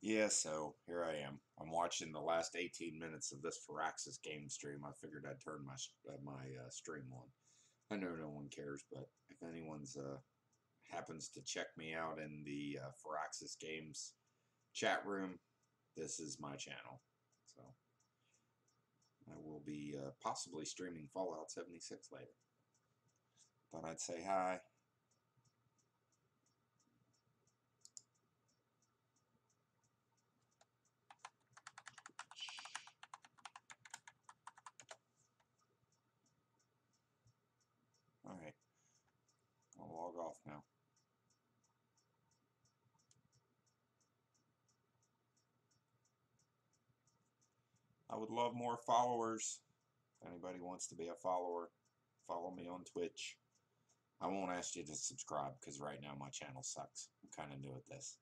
Yeah, so here I am. I'm watching the last 18 minutes of this Firaxis game stream. I figured I'd turn my stream on. I know no one cares, but if anyone's happens to check me out in the Firaxis Games chat room, this is my channel. So I will be possibly streaming Fallout 76 later. Thought I'd say hi. All right, I'll log off now. I would love more followers. If anybody wants to be a follower, follow me on Twitch. I won't ask you to subscribe because right now my channel sucks. I'm kind of new at this.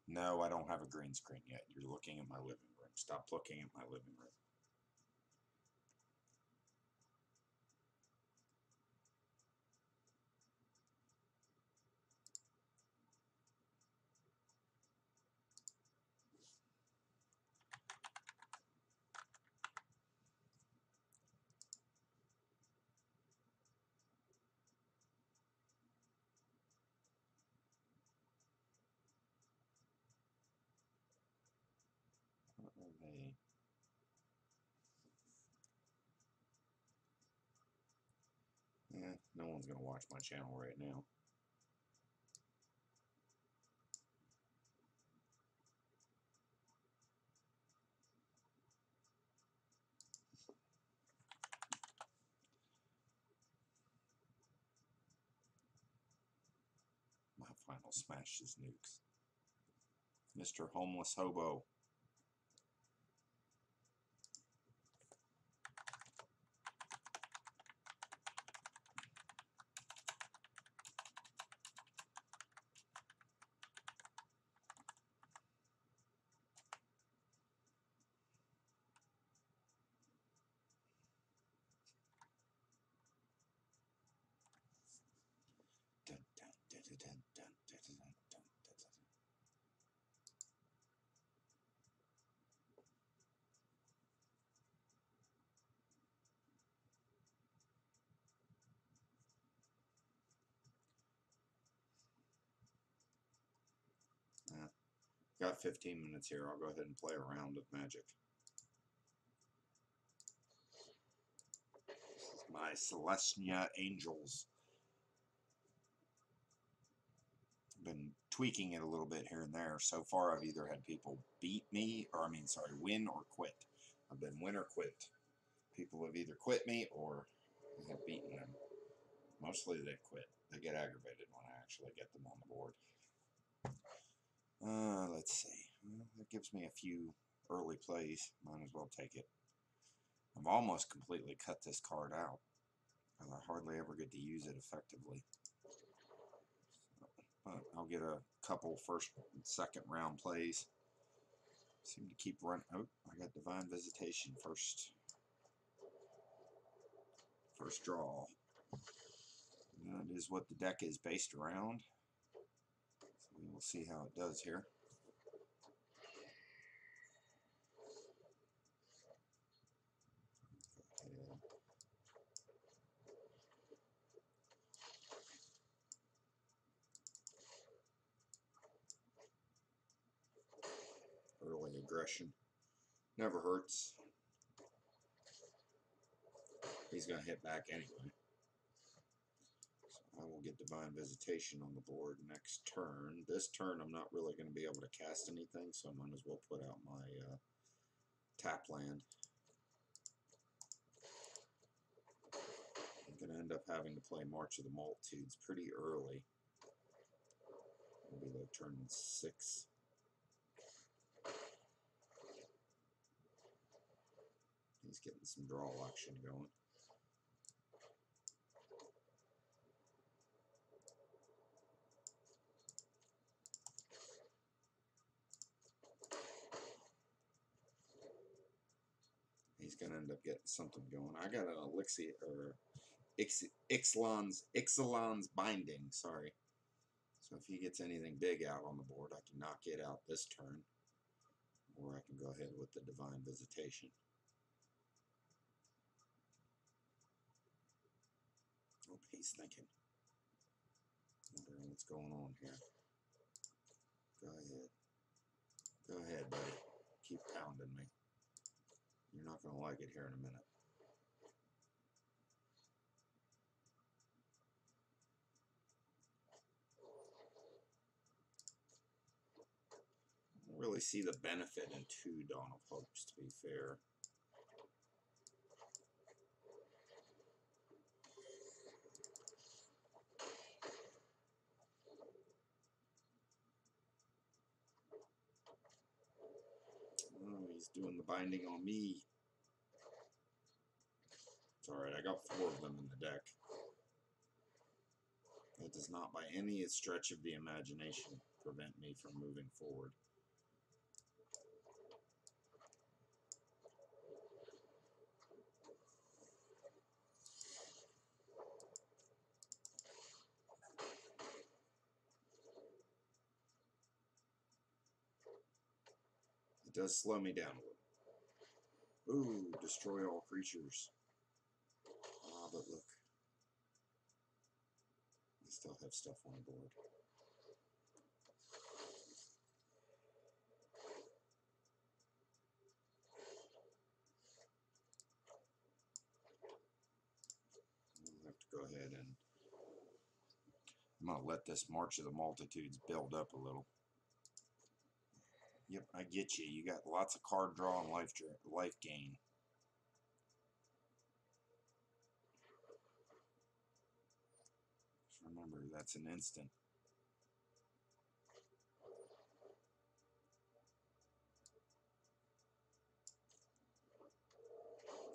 No, I don't have a green screen yet. You're looking at my living room. Stop looking at my living room. What are they? No one's going to watch my channel right now. My final smash is nukes. Mr. Homeless Hobo. Dun, dun, dun, dun, dun, dun, dun, dun, dun, dun, dun. Got 15 minutes here. I'll go ahead and play a round of Magic. This is my Celestia Angels. Been tweaking it a little bit here and there. So far, I've either had people beat me, or win or quit. I've been win or quit. People have either quit me or I have beaten them. Mostly they quit. They get aggravated when I actually get them on the board. Let's see. Well, that gives me a few early plays. Might as well take it. I've almost completely cut this card out, because I hardly ever get to use it effectively. But I'll get a couple first and second round plays. Seem to keep running. Oh, I got Divine Visitation first. First draw. That is what the deck is based around. So we will see how it does here. Okay. Early aggression. Never hurts. He's going to hit back anyway. So I will get Divine Visitation on the board next turn. This turn I'm not really going to be able to cast anything, so I might as well put out my tap land. I'm going to end up having to play March of the Multitudes pretty early. It'll be like turn 6. He's getting some draw action going. He's going to end up getting something going. I got an Elixir, or Ixalan's Binding, sorry. So if he gets anything big out on the board, I can knock it out this turn. Or I can go ahead with the Divine Visitation. What he's thinking. Wondering what's going on here. Go ahead. Go ahead, buddy. Keep pounding me. You're not going to like it here in a minute. I don't really see the benefit in 2 Dawn of Hopes, to be fair. Oh, he's doing the binding on me. It's alright, I got 4 of them in the deck. That does not by any stretch of the imagination prevent me from moving forward. It does slow me down a little. Ooh, destroy all creatures. Ah, but look. I still have stuff on the board. I'll have to go ahead and I'm going to let this March of the Multitudes build up a little. Yep, I get you. You got lots of card draw and life gain. Just remember, that's an instant.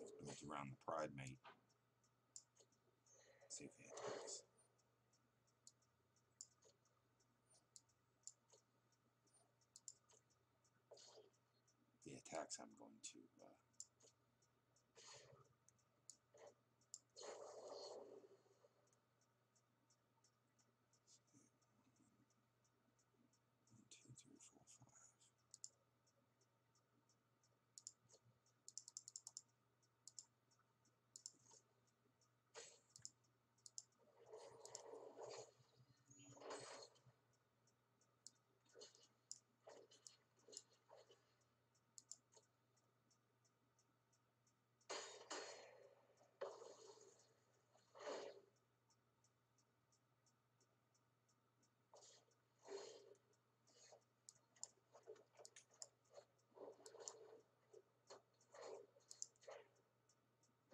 It's built around the Pride Mate. Let's see if he attacks. If he attacks, I'm going to... 1, 2, 3, 4, 5.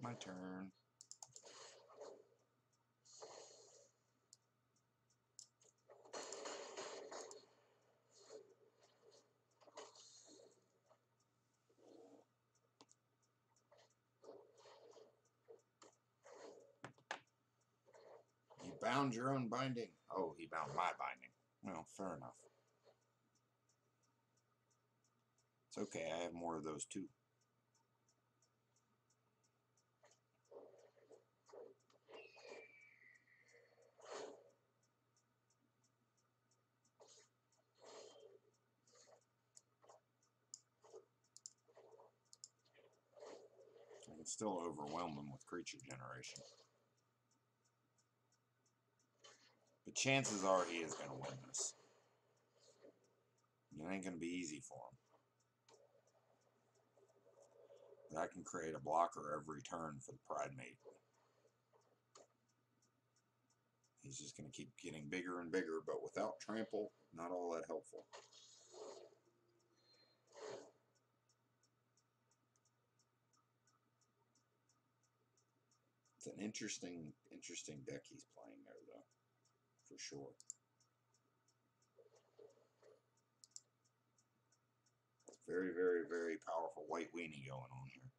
My turn. You bound your own binding. Oh, he bound my binding. Well, fair enough. It's okay, I have more of those too. I can still overwhelm them with creature generation. But chances are he is going to win this. It ain't going to be easy for him. But I can create a blocker every turn for the Pride Mate. He's just going to keep getting bigger and bigger, but without trample, not all that helpful. It's an interesting deck he's playing there, though, for sure. It's very, very, very powerful white weenie going on here.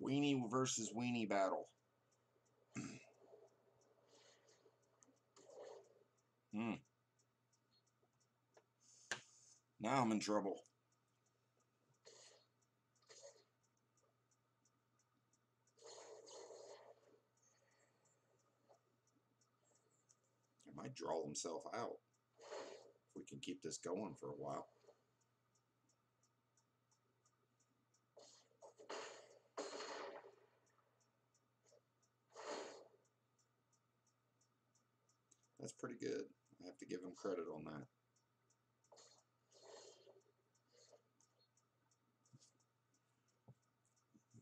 Weenie versus weenie battle. Now I'm in trouble. He might draw himself out if we can keep this going for a while. That's pretty good. I have to give him credit on that.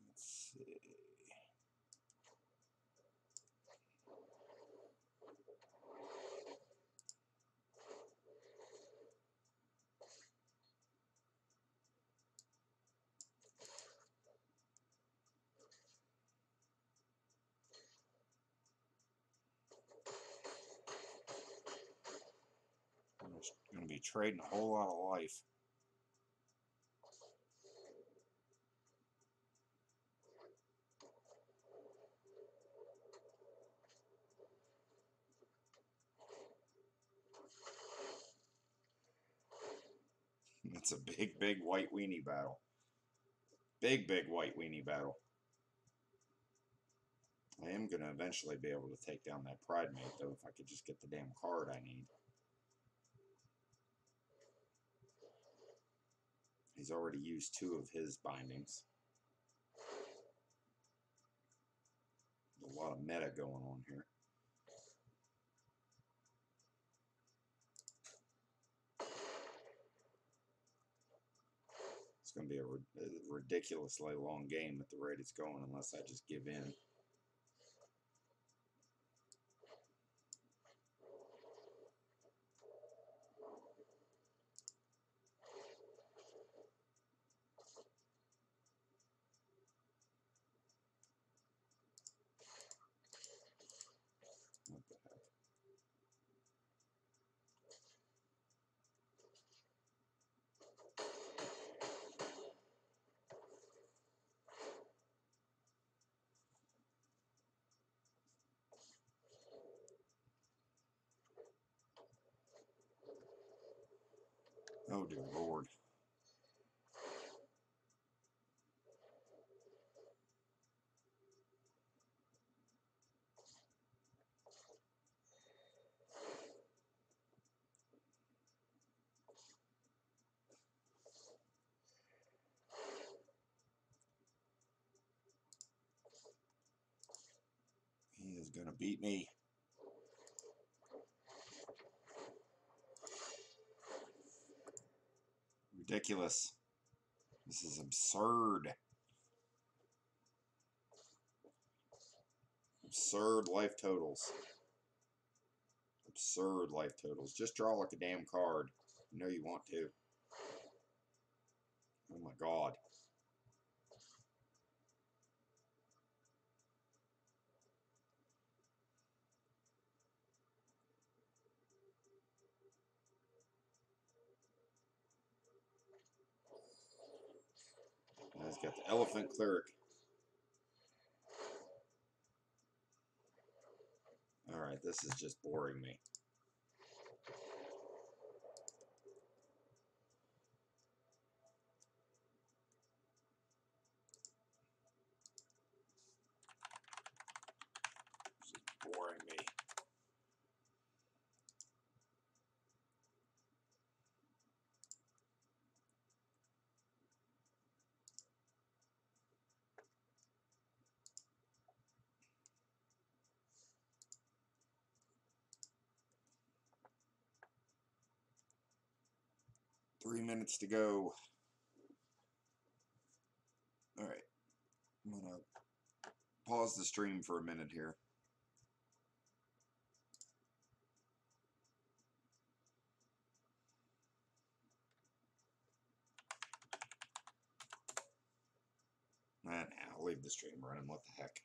Let's see. I'm going to be trading a whole lot of life. It's a big, big white weenie battle. Big, big white weenie battle. I am going to eventually be able to take down that Pridemate, though, if I could just get the damn card I need. He's already used 2 of his bindings. There's a lot of meta going on here. It's going to be a ridiculously long game at the rate it's going unless I just give in. What the heck? Oh dear Lord. He is going to beat me. Ridiculous. This is absurd. Absurd life totals. Absurd life totals. Just draw like a damn card. You know you want to. Oh my God. Now he's got the Elephant Cleric. Alright, this is just boring me. This is boring me. Three minutes to go. Alright. I'm going to pause the stream for a minute here. And I'll leave the stream running. What the heck?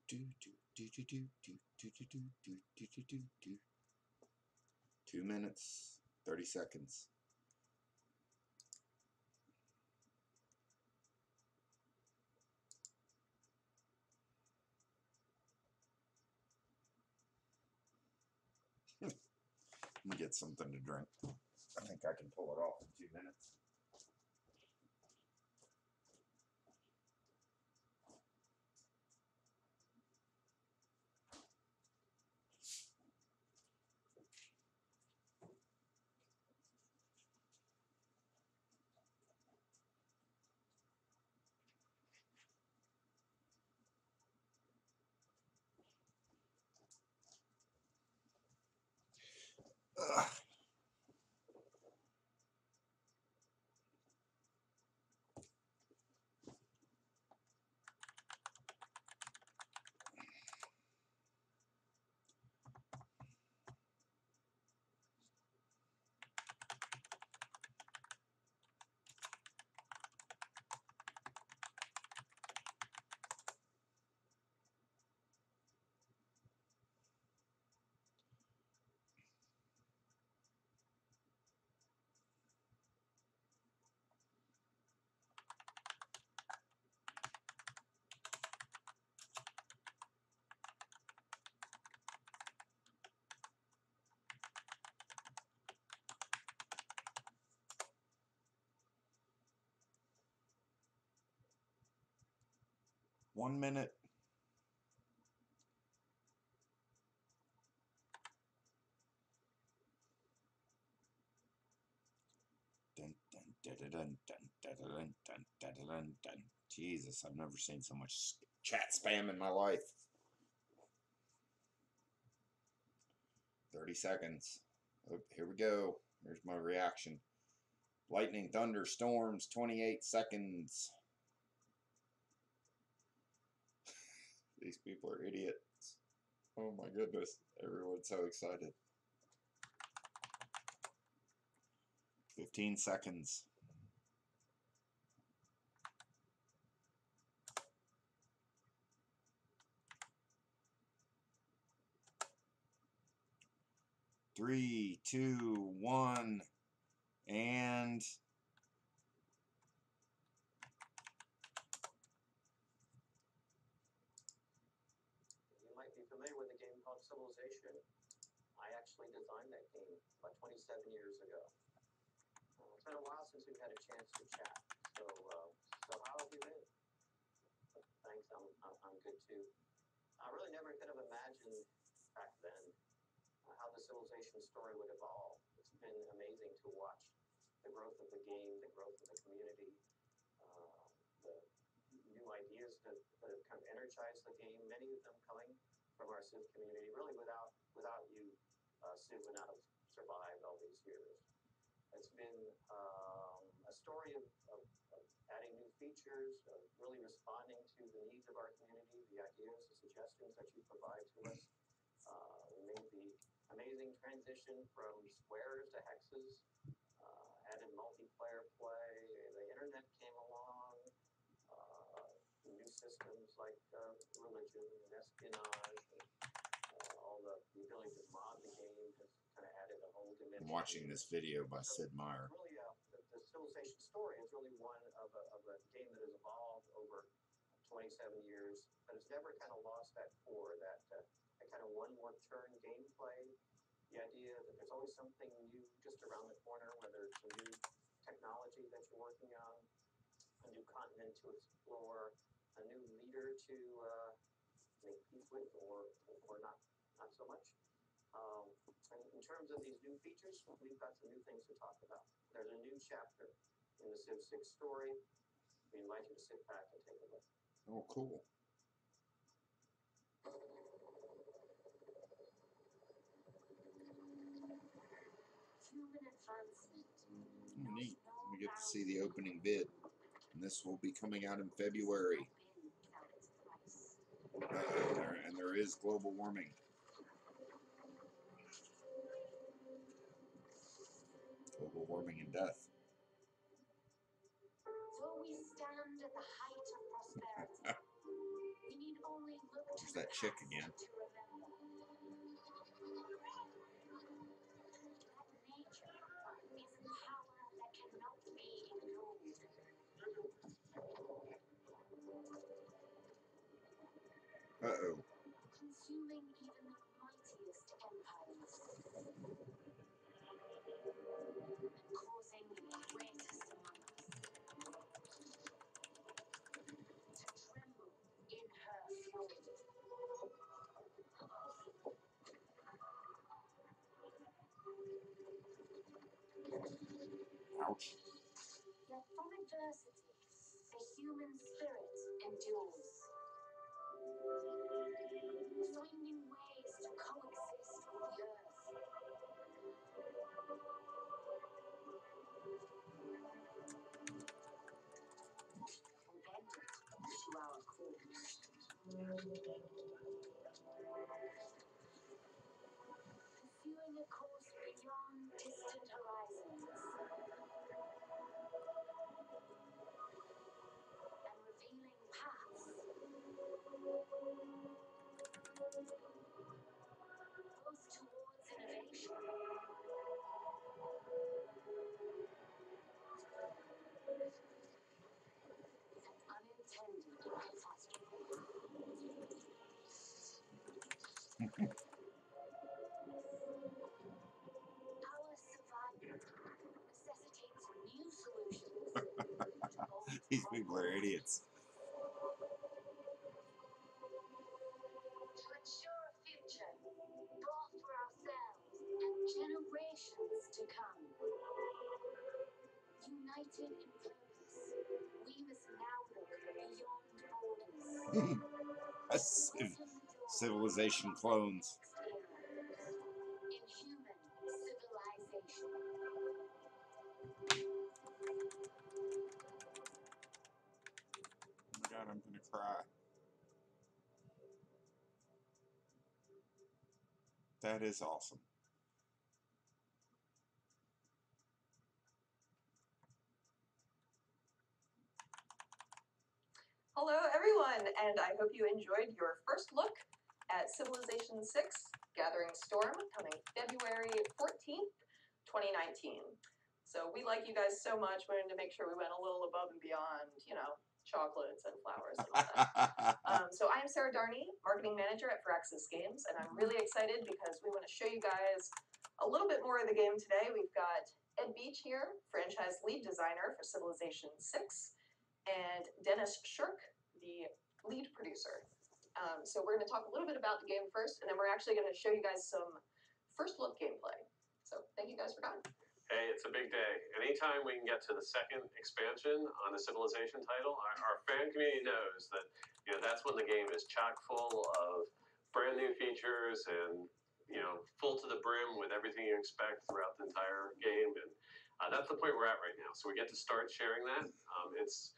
Do, do. 2 minutes, 30 seconds. Let me get something to drink. I think I can pull it off in 2 minutes. Ugh. One minute. Dun, dun, dun, dun, dun, dun, dun, dun, dun, dun, dun. Jesus, I've never seen so much chat spam in my life. 30 seconds. Oh, here we go. Here's my reaction. Lightning, thunder, storms, 28 seconds. These people are idiots. Oh my goodness. Everyone's so excited. 15 seconds. Three, two, one, and you might be familiar with a game called Civilization. I actually designed that game about 27 years ago. It's been a while since we've had a chance to chat. So how have you been? Thanks, I'm good too. I really never could have imagined back then how the Civilization story would evolve. It's been amazing to watch the growth of the game, the growth of the community, the new ideas that have kind of energized the game. Many of them coming from our Civ community. Really, without you, Civ would not have survived all these years. It's been a story of adding new features, of really responding to the needs of our community, the ideas, the suggestions that you provide to us. We made the amazing transition from squares to hexes, added multiplayer play, the internet came along, new systems like religion and espionage, and all the ability to mod the game has kind of added a whole dimension. I'm watching this video by Sid Meier. Really, the Civilization story is really one of a game that has evolved over 27 years, but it's never kind of lost that core, that kind of one more turn gameplay. The idea that there's always something new just around the corner, whether it's a new technology that you're working on, a new continent to explore, a new leader to make peace with, or not so much. In terms of these new features, we've got some new things to talk about. There's a new chapter in the Civ 6 story. We invite you to sit back and take a look. Oh, cool. Neat. We get to see the opening bid. And this will be coming out in February. And there is global warming. Global warming and death. Though we stand at the height of prosperity, we need only look There's that chick again. Uh-oh. Consuming even the mightiest empires. And causing the greatest among us to tremble in her fury. Ouch. Yet from adversity, the human spirit endures. Finding ways to coexist with the earth. Bend it to our cause. Pursuing a course beyond distant horizons. And revealing paths. Both towards innovation. And unintended catastrophe. Our survival necessitates new solutions. These people are idiots. To ensure a future brought for ourselves and generations to come. United in purpose, we must now look beyond borders. Civilization clones. In human civilization. Oh my God, I'm gonna cry. That is awesome. Hello everyone, and I hope you enjoyed your first look at Civilization 6 Gathering Storm, coming February 14th, 2019. So we like you guys so much, we wanted to make sure we went a little above and beyond, you know, chocolates and flowers and all that. So I am Sarah Darney, Marketing Manager at Firaxis Games, and I'm really excited because we want to show you guys a little bit more of the game today. We've got Ed Beach here, franchise lead designer for Civilization 6, and Dennis Shirk, the lead producer. So we're going to talk a little bit about the game first, and then we're actually going to show you guys some first look gameplay. So thank you guys for coming. Hey, it's a big day. Anytime we can get to the second expansion on a Civilization title, our fan community knows that that's when the game is chock full of brand new features and full to the brim with everything you expect throughout the entire game. And that's the point we're at right now. So we get to start sharing that. It's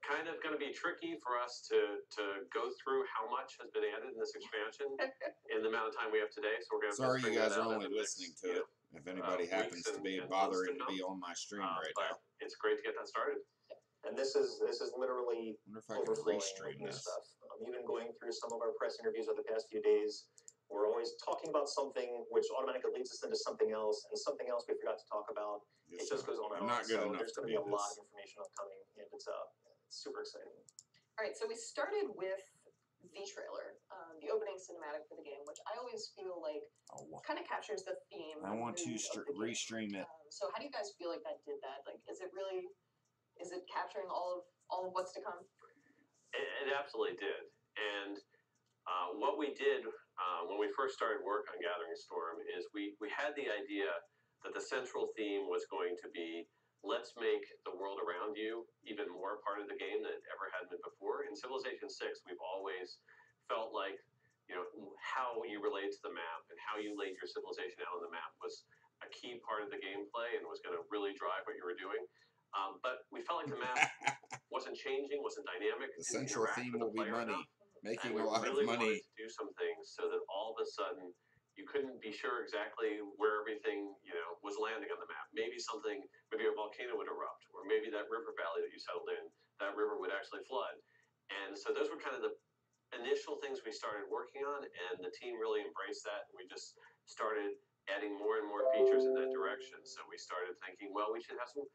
kind of going to be tricky for us to go through how much has been added in this expansion in the amount of time we have today. So we're going to sorry you guys are only listening to it. If anybody happens to be bothering to be on my stream right now, it's great to get that started. And this is literally I wonder if I can overflowing restream with new this. stuff. Even going through some of our press interviews over the past few days, we're always talking about something which automatically leads us into something else, and something else we forgot to talk about. Yes, It just goes on and I'm on. not good So enough there's to going to be do a lot this. of information upcoming, and it's super exciting. All right, so we started with the trailer, the opening cinematic for the game, which I always feel like Oh, kind of captures the theme. I want to mood of the game. restream it. So how do you guys feel like that did that? Like, is it capturing all of what's to come? It absolutely did. And what we did when we first started work on Gathering Storm is we had the idea that the central theme was going to be, let's make the world around you even more part of the game than it ever had been before. In Civilization 6, we've always felt like how you relate to the map and how you laid your civilization out on the map was a key part of the gameplay and was going to really drive what you were doing. But we felt like the map wasn't changing, wasn't dynamic. The central theme will be money. Making And a lot really of money. wanted to do some things so that all of a sudden you couldn't be sure exactly where everything was landing on the map. Maybe a volcano would erupt, or maybe that river valley that you settled in, that river would actually flood. And so those were kind of the initial things we started working on, and the team really embraced that. We just started adding more and more features in that direction. So we started thinking, well, we should have some,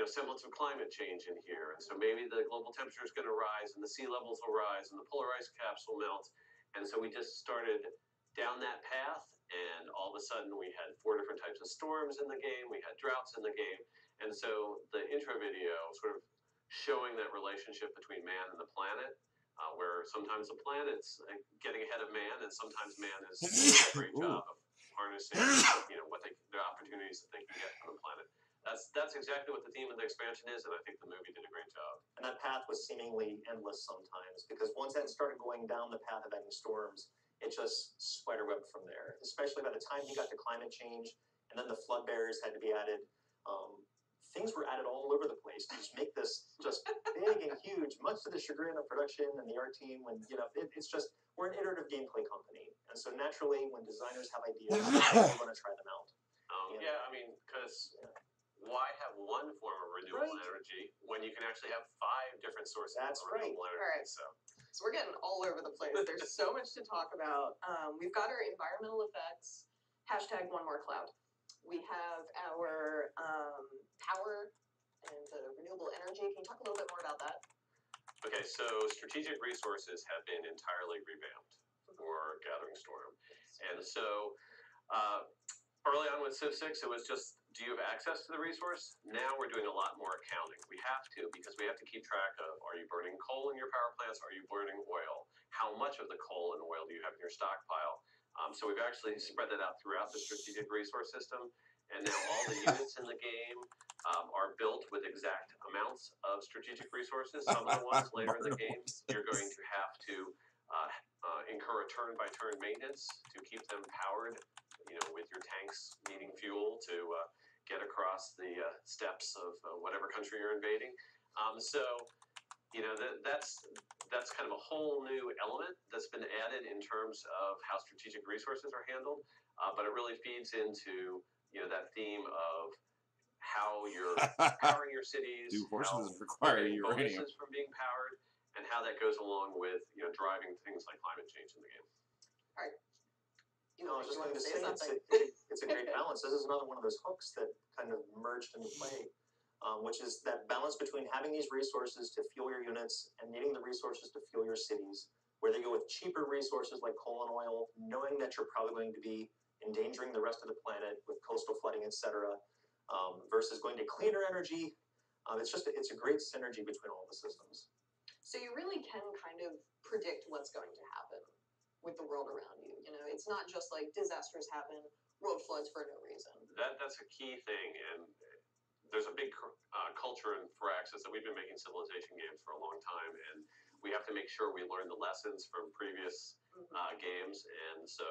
semblance of climate change in here. And so maybe the global temperature is going to rise, and the sea levels will rise, and the polar ice caps will melt. And so we just started down that path, and all of a sudden we had 4 different types of storms in the game. We had droughts in the game. And so the intro video sort of showing that relationship between man and the planet, where sometimes the planet's getting ahead of man, and sometimes man is doing a great job of harnessing, the opportunities that they can get from the planet. That's exactly what the theme of the expansion is, and I think the movie did a great job. And that path was seemingly endless sometimes, because once that started going down the path of adding storms, it just spiderwebbed from there. Especially by the time you got to climate change, and then the flood barriers had to be added. Things were added all over the place to just make this just big and huge, much to the chagrin of production and the art team. When it's just, we're an iterative gameplay company, and so naturally, when designers have ideas, we want to try them out. Because why have one form of renewable energy when you can actually have 5 different sources of renewable energy? All right. So we're getting all over the place. There's so much to talk about. We've got our environmental effects. # one more cloud. We have our power and renewable energy. Can you talk a little bit more about that? Okay, so strategic resources have been entirely revamped for Gathering Storm. And so early on with Civ 6, it was just, do you have access to the resource? Now we're doing a lot more accounting. We have to, because we have to keep track of, are you burning coal in your power plants? Are you burning oil? How much of the coal and oil do you have in your stockpile? So we've actually spread that out throughout the strategic resource system. And now all the units in the game are built with exact amounts of strategic resources. Some of the ones later in the game, you're going to have to incur a turn-by-turn maintenance to keep them powered, with your tanks needing fuel to get across the steppes of whatever country you're invading. That's kind of a whole new element that's been added in terms of how strategic resources are handled, but it really feeds into that theme of how you're powering your cities, Do how horses require uranium? bonuses from being powered, and how that goes along with driving things like climate change in the game. All right. I was just going to say something. it's a great balance. This is another one of those hooks that kind of merged into play, which is that balance between having these resources to fuel your units and needing the resources to fuel your cities. Whether you go with cheaper resources like coal and oil, knowing that you're probably going to be endangering the rest of the planet with coastal flooding, etc., versus going to cleaner energy. It's a great synergy between all the systems. So you really can kind of predict what's going to happen with the world around you. It's not just like disasters happen, world floods for no reason. That's a key thing, and there's a big culture in Firaxis that we've been making civilization games for a long time, and we have to make sure we learn the lessons from previous games. And so,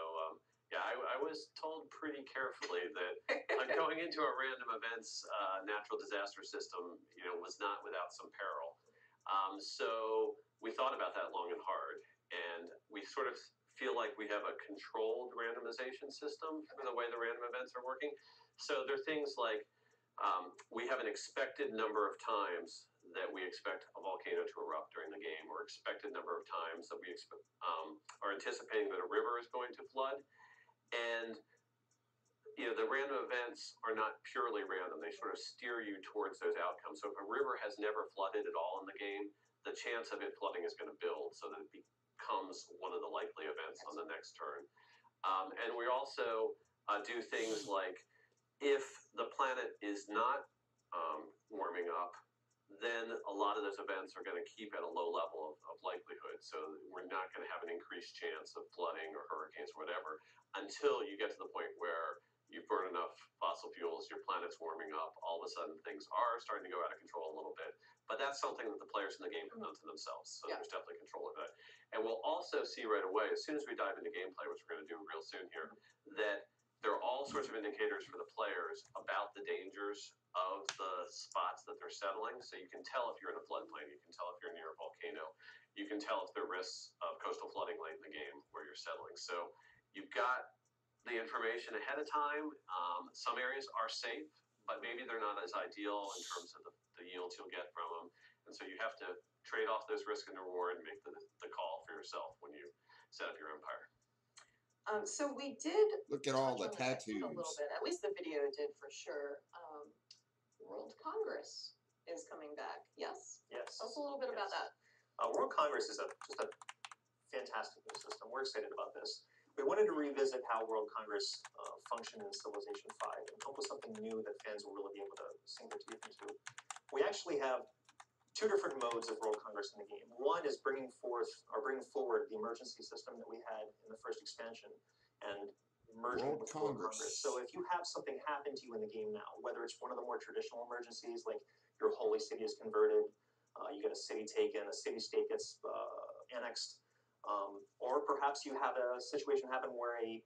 I was told pretty carefully that going into a random events natural disaster system, was not without some peril. So we thought about that long and hard, and we sort of feel like we have a controlled randomization system for the way the random events are working. So there are things like we have an expected number of times that we expect a volcano to erupt during the game, or expected number of times that we are anticipating that a river is going to flood. And the random events are not purely random. They sort of steer you towards those outcomes. So if a river has never flooded at all in the game, the chance of it flooding is going to build so that it becomes one of the likely events on the next turn. And we also do things like, if the planet is not warming up, then a lot of those events are going to keep at a low level of likelihood. So we're not going to have an increased chance of flooding or hurricanes or whatever until you get to the point where you burn enough fossil fuels, your planet's warming up, all of a sudden things are starting to go out of control a little bit. But that's something that the players in the game have done to themselves. So there's definitely control of that. And we'll also see right away, as soon as we dive into gameplay, which we're going to do real soon here, that there are all sorts of indicators for the players about the dangers of the spots that they're settling. So you can tell if you're in a floodplain, you can tell if you're near a volcano, you can tell if there are risks of coastal flooding late in the game where you're settling. So you've got the information ahead of time. Some areas are safe, but maybe they're not as ideal in terms of the yields you'll get from them. And so you have to trade off those risk and reward and make the call for yourself when you set up your empire. So we did Look at all touch the on this, I think, tattoos. a little bit. At least the video did for sure. World Congress is coming back. Yes. Yes. Tell us a little bit about that. World Congress is just a fantastic new system. We're excited about this. We wanted to revisit how World Congress functioned in Civilization 5 and come up with something new that fans will really be able to sink their teeth into. We actually have two different modes of World Congress in the game. One is bringing forward the emergency system that we had in the first expansion and merging World with World Congress. Congress. So if you have something happen to you in the game now, whether it's one of the more traditional emergencies, like your holy city is converted, you get a city taken, a city-state gets annexed, or perhaps you have a situation happen where a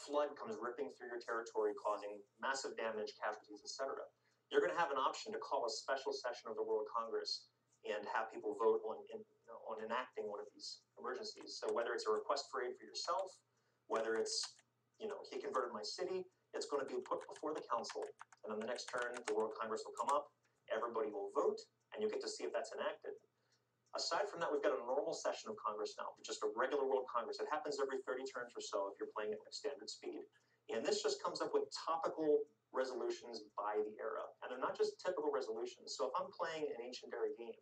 flood comes ripping through your territory, causing massive damage, casualties, etc. You're going to have an option to call a special session of the World Congress and have people vote on enacting one of these emergencies. So whether it's a request for aid for yourself, whether it's, he converted my city, it's going to be put before the council. And on the next turn, the World Congress will come up, everybody will vote, and you'll get to see if that's enacted. Aside from that, we've got a normal session of Congress now, just a regular World Congress. It happens every 30 turns or so if you're playing at like standard speed. And this just comes up with topical resolutions by the era. And they're not just typical resolutions. So if I'm playing an ancient era game,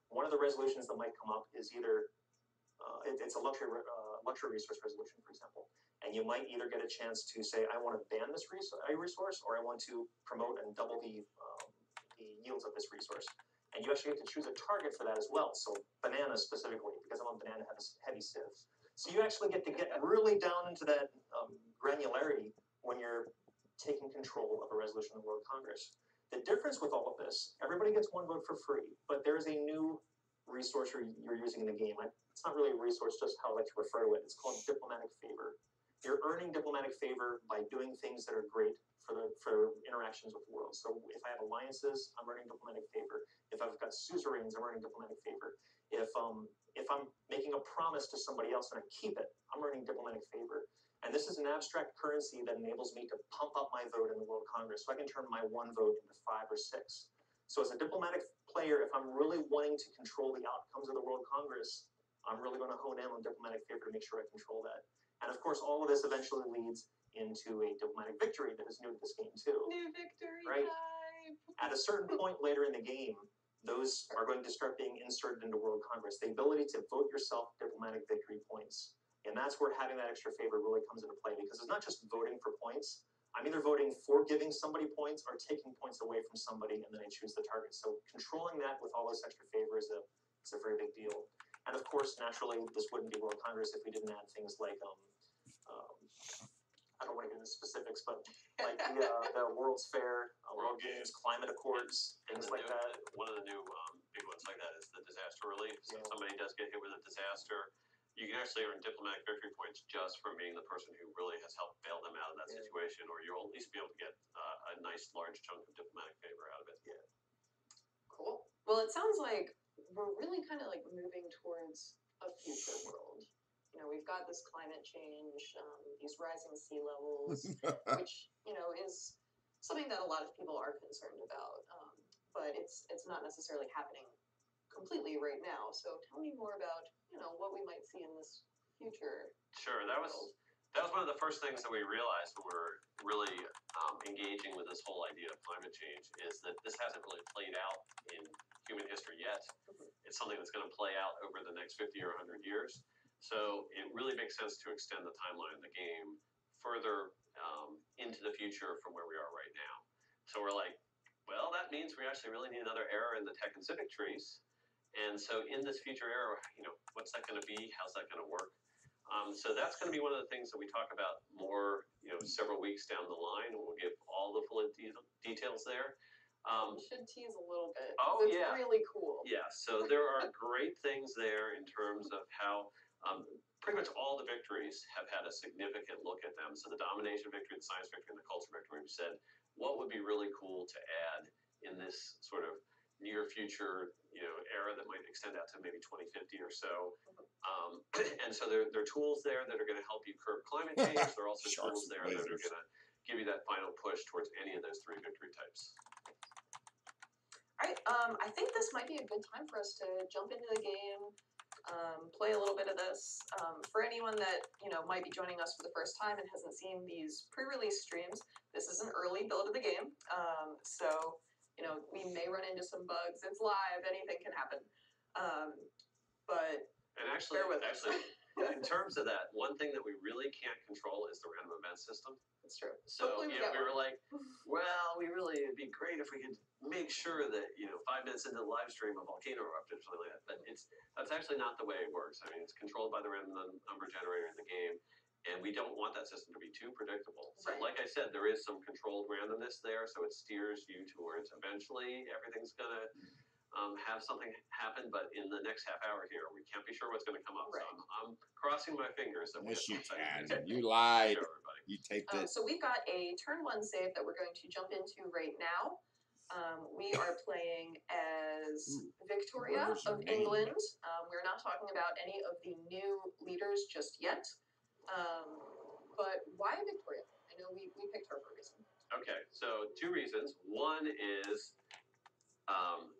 one of the resolutions that might come up is either, it's a luxury resource resolution, for example. And you might either get a chance to say, I want to ban this resource, or I want to promote and double the yields of this resource. And you actually get to choose a target for that as well. So bananas specifically, because I'm a banana heavy civ. So you actually get to get really down into that granularity when you're taking control of a resolution of the World Congress. The difference with all of this, everybody gets one vote for free, but there's a new resource you're using in the game. It's not really a resource, just how I like to refer to it. It's called diplomatic favor. You're earning diplomatic favor by doing things that are great for interactions with the world. So if I have alliances, I'm earning diplomatic favor. If I've got suzerains, I'm earning diplomatic favor. If I'm making a promise to somebody else and I keep it, I'm earning diplomatic favor. And this is an abstract currency that enables me to pump up my vote in the World Congress. So I can turn my one vote into 5 or 6. So as a diplomatic player, if I'm really wanting to control the outcomes of the World Congress, I'm really going to hone in on diplomatic favor to make sure I control that. And of course, all of this eventually leads into a diplomatic victory that is new to this game too. New victory Right. time. At a certain point later in the game, those are going to start being inserted into World Congress. The ability to vote yourself diplomatic victory points. And that's where having that extra favor really comes into play, because it's not just voting for points. I'm either voting for giving somebody points or taking points away from somebody, and then I choose the target. So controlling that with all this extra favor is a very big deal. And of course, naturally, this wouldn't be World Congress if we didn't add things like I don't want to get into specifics, but like the World's Fair, World Games, climate accords, things like that. One of the new big ones like that is the disaster relief. So if Yeah. somebody does get hit with a disaster, you can actually earn diplomatic victory points just from being the person who really has helped bail them out of that Yeah. situation, or you'll at least be able to get a nice large chunk of diplomatic favor out of it. Yeah. Cool. Well, it sounds like we're really kind of like moving towards a future world. We've got this climate change, these rising sea levels, which is something that a lot of people are concerned about. But it's not necessarily happening completely right now. So tell me more about what we might see in this future. Sure, that was one of the first things that we realized when we were really engaging with this whole idea of climate change, is that this hasn't really played out in human history yet. It's something that's going to play out over the next 50 or 100 years. So it really makes sense to extend the timeline of the game further into the future from where we are right now. So we're like, well, that means we actually really need another era in the tech and civic trees. And so in this future era, what's that going to be? How's that going to work? So that's going to be one of the things that we talk about more, several weeks down the line. We'll give all the full details there. You should tease a little bit. Oh, It's yeah. really cool. Yeah, so there are great things there in terms of how pretty much all the victories have had a significant look at them. So the domination victory, the science victory, and the culture victory, we said, what would be really cool to add in this sort of near future, era that might extend out to maybe 2050 or so. And so there are tools there that are going to help you curb climate change. There are also Sharks tools and there that are lasers. going to give you that final push towards any of those 3 victory types. All right. I think this might be a good time for us to jump into the game, play a little bit of this. For anyone that might be joining us for the first time and hasn't seen these pre-release streams, this is an early build of the game, so we may run into some bugs. It's live; anything can happen. But And actually, bear with us. in terms of that, one thing that we really can't control is the random event system. It's true. So Hopefully we yeah, get we were one. like, well, it'd be great if we could make sure that 5 minutes into the live stream a volcano erupted or something like that. But that's actually not the way it works. I mean, it's controlled by the random number generator in the game, and we don't want that system to be too predictable. So Right. like I said, there is some controlled randomness there, so it steers you towards eventually everything's gonna have something happen, but in the next half hour here, we can't be sure what's going to come up. Right. So I'm crossing my fingers that Yes, you we have some exciting can. things You to lied. show everybody. You taped it. So we've got a turn 1 save that we're going to jump into right now. We are playing as Victoria what was her of name? England. We're not talking about any of the new leaders just yet. But why Victoria? I know we picked her for a reason. Okay, so 2 reasons. One is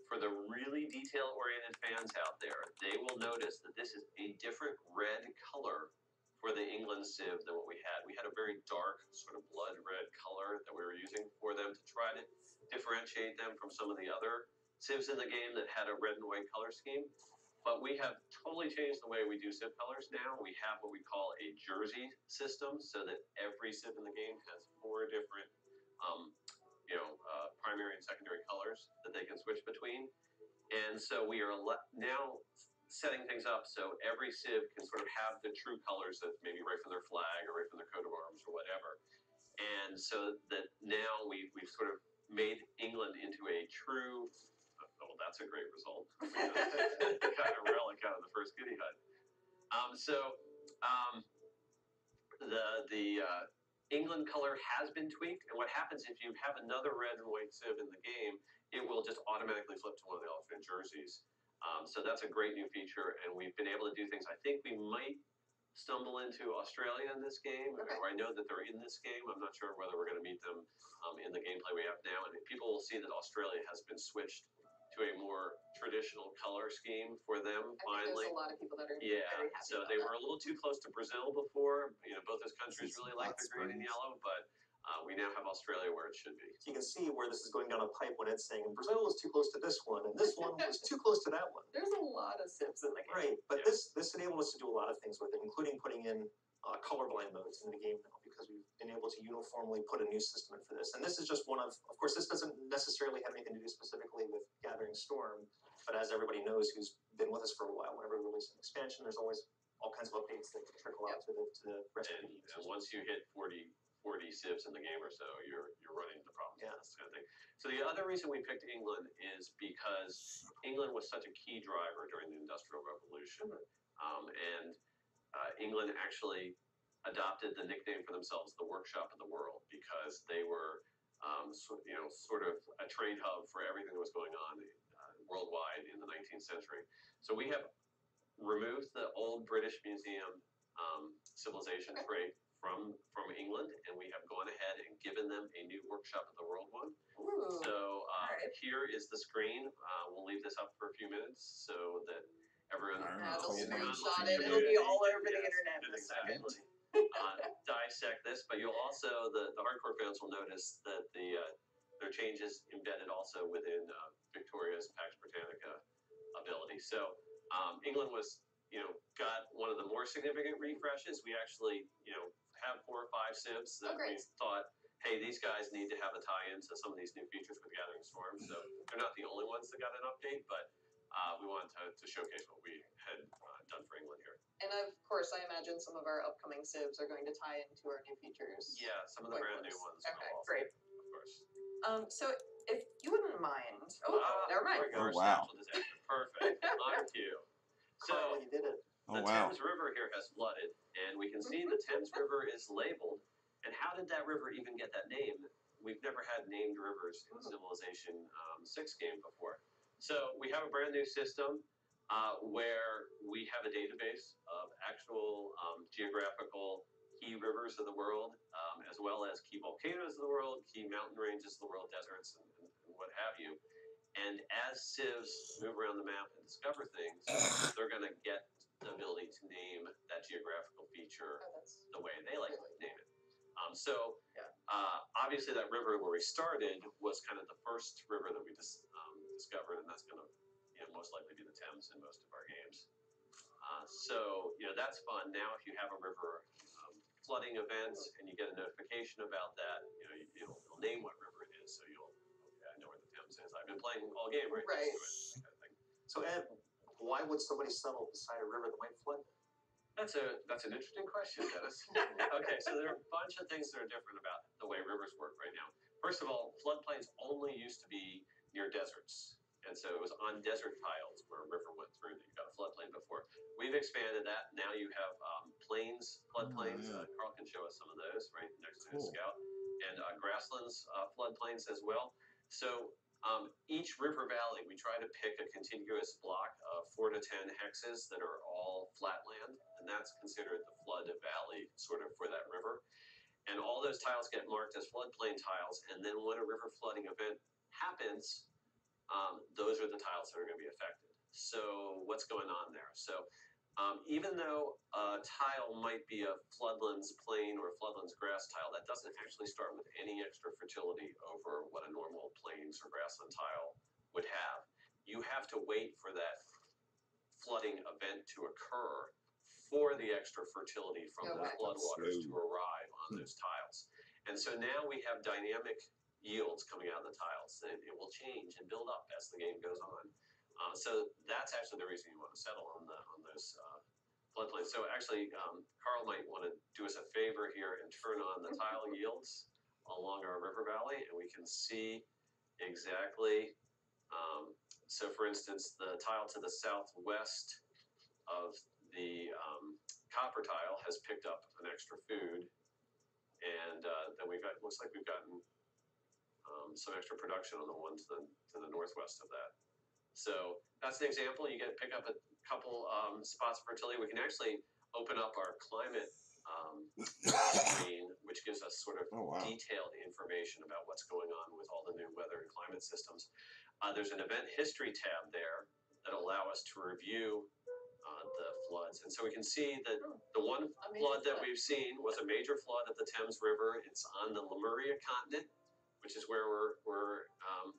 for the really detail-oriented fans out there, they will notice that this is a different red color for the England Civ than what we had. We had a very dark, sort of blood red color that we were using for them to try to differentiate them from some of the other Civs in the game that had a red and white color scheme. But we have totally changed the way we do Civ colors now. We have what we call a jersey system, so that every Civ in the game has 4 different primary and secondary colors that they can switch between. And so we are now setting things up so every Civ can sort of have the true colors that maybe right from their flag or right from their coat of arms or whatever. And so that now we've sort of made England into a true, oh, that's a great result. Kind of relic out of the first Goody Hut. The England color has been tweaked, and what happens if you have another red and white Civ in the game, it will just automatically flip to one of the alternate jerseys. So that's a great new feature, and we've been able to do things. I think we might stumble into Australia in this game, Okay. or I know that they're in this game. I'm not sure whether we're going to meet them in the gameplay we have now, and people will see that Australia has been switched to a more traditional color scheme for them I think finally. there's a lot of people that are Yeah, very happy so about they that. were a little too close to Brazil before. Both those countries This is really like Hot the green and Springs. yellow, but we now have Australia where it should be. You can see where this is going down a pipe when it's saying Brazil was too close to this one, and this one was too close to that one. There's a lot of Civs in the game. Right, but Yeah. this enabled us to do a lot of things with it, including putting in colorblind modes in the game now, because we've been able to uniformly put a new system in for this. And this is just one of course, this doesn't necessarily have anything to do specifically with Gathering Storm, but as everybody knows who's been with us for a while, whenever we release an expansion, there's always all kinds of updates that trickle out to the rest of the And games. once you hit 40 Civs in the game or so, you're running into problems. Yeah. This kind of thing. So the other reason we picked England is because England was such a key driver during the Industrial Revolution, and England actually adopted the nickname for themselves, the Workshop of the World, because they were sort of a trade hub for everything that was going on worldwide in the 19th century. So we have removed the old British Museum civilization trait from England, and we have gone ahead and given them a new Workshop of the World one. Ooh. So Alright. here is the screen. We'll leave this up for a few minutes so that everyone Yeah, they'll Yeah, screenshot it. It'll be all over the Yes, internet in a second. exactly. Dissect this, but you'll also the hardcore fans will notice that there are changes embedded also within Victoria's Pax Britannica ability. So England was got one of the more significant refreshes. We actually have 4 or 5 Civs that we great. thought, hey, these guys need to have a tie-in to some of these new features with Gathering Storm. So they're not the only ones that got an update, but we wanted to showcase what we had done for England here. And of course, I imagine some of our upcoming Civs are going to tie into our new features. Yeah, some of the Quite brand new close. ones. Okay, will also, great. Of course. So if you wouldn't mind, never mind. There we go. Oh, wow. Natural disaster. Perfect. On cue. Carl, So you did it. Oh, the wow. Thames River here has flooded, and we can see the Thames River is labeled. And how did that river even get that name? We've never had named rivers in Civilization 6 game before. So we have a brand new system where we have a database of actual geographical key rivers of the world, as well as key volcanoes of the world, key mountain ranges of the world, deserts, and what have you. And as civs move around the map and discover things, they're going to get the ability to name that geographical feature Oh, that's the way they like to really name it. So Yeah. obviously that river where we started was kind of the first river that we discovered, and that's going to most likely be the Thames in most of our games. So that's fun. Now if you have a river flooding event and you get a notification about that, it'll name what river it is, so okay, I know where the Thames is. I've been playing all game right Right. next to it, that kind of thing. So Ed, why would somebody settle beside a river that might flood? That's an interesting question, Dennis. Okay, so there are a bunch of things that are different about the way rivers work right now. First of all, floodplains only used to be near deserts. And so it was on desert tiles where a river went through that you got a floodplain before. We've expanded that. Now you have plains, floodplains. yeah. Carl can show us some of those right next to his Cool. scout. And grasslands floodplains as well. So each river valley, we try to pick a contiguous block of 4 to 10 hexes that are all flatland, and that's considered the flood valley sort of for that river. And all those tiles get marked as floodplain tiles, and then when a river flooding event happens, those are the tiles that are going to be affected. So what's going on there? So even though a tile might be a floodlands plain or floodlands grass tile, that doesn't actually start with any extra fertility over what a normal plains or grassland tile would have. You have to wait for that flooding event to occur for the extra fertility from the Okay. floodwaters to So- arrive on those tiles. And so now we have dynamic yields coming out of the tiles. It will change and build up as the game goes on. So that's actually the reason you want to settle on those floodplains. So actually, Carl might want to do us a favor here and turn on the tile yields along our river valley, and we can see exactly. So for instance, the tile to the southwest of the copper tile has picked up an extra food, and then looks like we've gotten some extra production on the one to the northwest of that. So that's an example. You pick up a couple spots of fertility. We can actually open up our climate screen, which gives us sort of Oh, wow. detailed information about what's going on with all the new weather and climate systems. There's an event history tab there that allow us to review the floods. And so we can see that the one A major flood that flood. we've seen was a major flood at the Thames River. It's on the Lemuria continent, which is where we're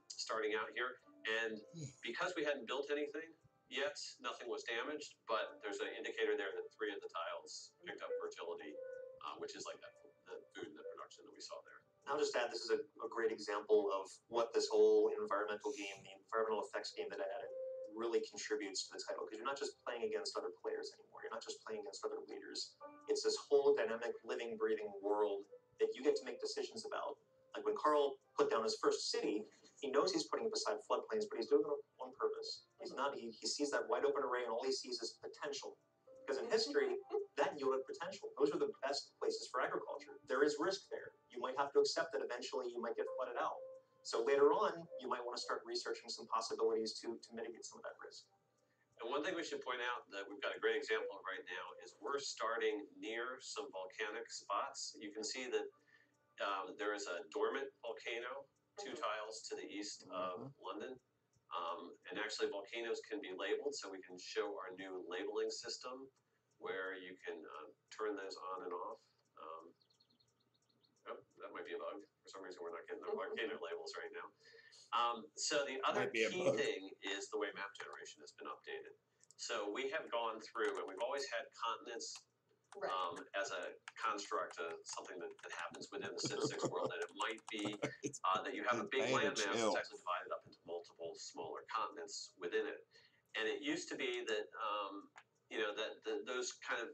starting out here. And because we hadn't built anything yet, nothing was damaged, but there's an indicator there that 3 of the tiles picked up fertility, which is like the food and the production that we saw there. I'll just add, this is a great example of what this whole environmental game, the environmental effects game that I added, really contributes to the title. Because you're not just playing against other players anymore. You're not just playing against other leaders. It's this whole dynamic, living, breathing world that you get to make decisions about. Like when Carl put down his first city, he knows he's putting it beside floodplains, but he's doing it on purpose. He's not. He sees that wide open array, and all he sees is potential. Because in history, that yielded potential. Those are the best places for agriculture. There is risk there. You might have to accept that eventually you might get flooded out. So later on, you might want to start researching some possibilities to mitigate some of that risk. And one thing we should point out that we've got a great example of right now is we're starting near some volcanic spots. You can see that there is a dormant volcano 2 tiles to the east of London. And actually volcanoes can be labeled, so we can show our new labeling system where you can turn those on and off. Oh, that might be a bug. For some reason, we're not getting the volcano labels right now. So the other Might be a key bug. thing is the way map generation has been updated. So we have gone through, and we've always had continents Right. as a construct, something that happens within the Civ 6 world, and it might be It's that you have a big Hey, land mass chill. that's actually divided up into multiple smaller continents within it. And it used to be that those kind of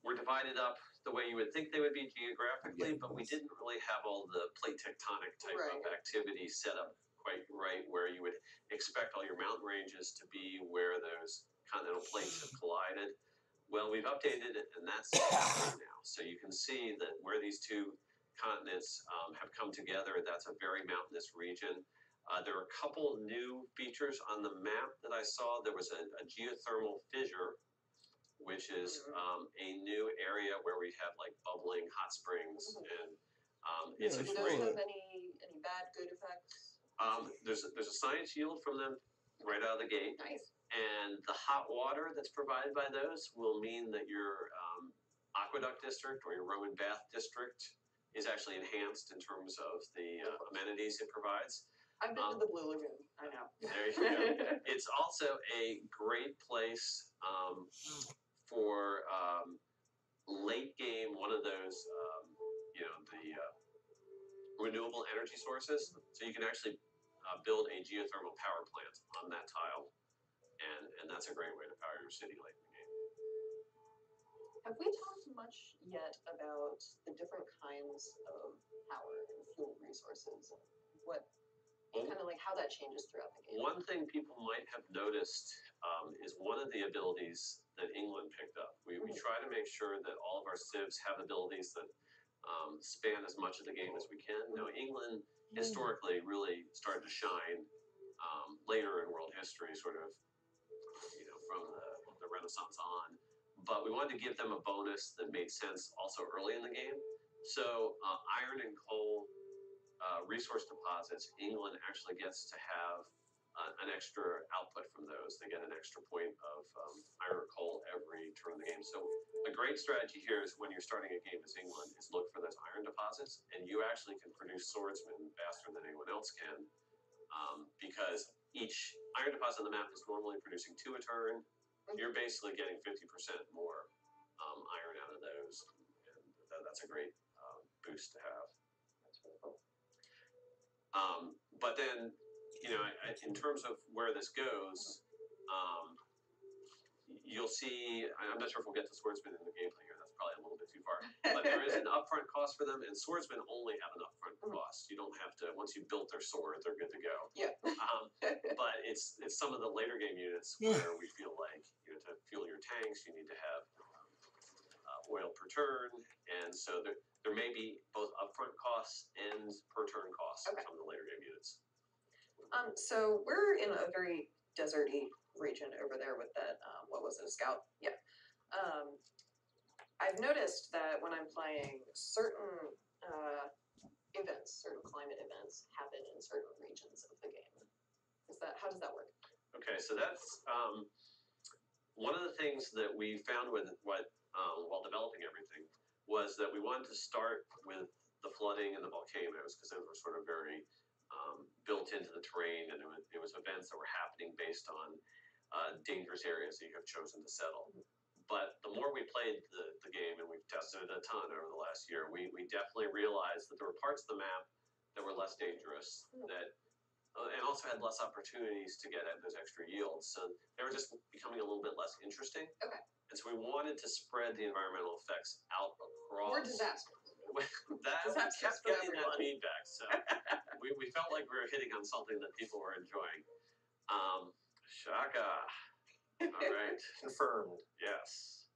were divided up the way you would think they would be geographically, but we didn't really have all the plate tectonic type of Right. activity set up quite right where you would expect all your mountain ranges to be where those continental plates have collided. Well, we've updated it, and that's happening now. So you can see that where these 2 continents have come together, that's a very mountainous region. There are a couple new features on the map that I saw. There was a geothermal fissure, which is a new area where we have like bubbling hot springs, and it's Do a those great. have any bad, good effects? There's a science yield from them right out of the gate, Nice. and the hot water that's provided by those will mean that your aqueduct district or your Roman bath district is actually enhanced in terms of the amenities it provides. I've been to the Blue Lagoon. I know. There you go. It's also a great place for late game, one of those, the renewable energy sources. So you can actually build a geothermal power plant on that tile, and that's a great way to power your city late in the game. Have we talked much yet about the different kinds of power and fuel resources? What Well, kind of like how that changes throughout the game? one thing people might have noticed is one of the abilities that England picked up. We try to make sure that all of our civs have abilities that span as much of the game as we can. Now, England historically really started to shine later in world history, sort of, from the Renaissance on. But we wanted to give them a bonus that made sense also early in the game. So iron and coal resource deposits, England actually gets to have an extra output from those. They get an extra point of iron or coal every turn of the game. So a great strategy here is when you're starting a game as England is look for those iron deposits, and you actually can produce swordsmen faster than anyone else can, because each iron deposit on the map is normally producing 2 a turn. You're basically getting 50% more iron out of those, and that's a great boost to have. That's really cool. But then, in terms of where this goes, you'll see. I'm not sure if we'll get to swordsmen in the gameplay here. That's probably a little bit too far. But there is an upfront cost for them, and swordsmen only have an upfront cost. You don't have to. Once you've built their sword, they're good to go. Yeah. But it's some of the later game units where we feel like to fuel your tanks, you need to have oil per turn, and so there may be both upfront costs and per turn costs for some of the later game units. So we're in a very deserty region over there with that. What was it? A scout? Yeah. I've noticed that when I'm playing, certain events, certain climate events, happen in certain regions of the game. How does that work? Okay, so that's one of the things that we found with while developing everything was that we wanted to start with the flooding and the volcanoes because those were sort of very built into the terrain, and it was events that were happening based on dangerous areas that you have chosen to settle. But the more we played the game, and we've tested it a ton over the last year, we definitely realized that there were parts of the map that were less dangerous, and also had less opportunities to get at those extra yields. So they were just becoming a little bit less interesting. Okay. And so we wanted to spread the environmental effects out across. Or disasters. We kept for getting that everyone. feedback. So we felt like we were hitting on something that people were enjoying. Shaka. All right. Confirmed. Yes.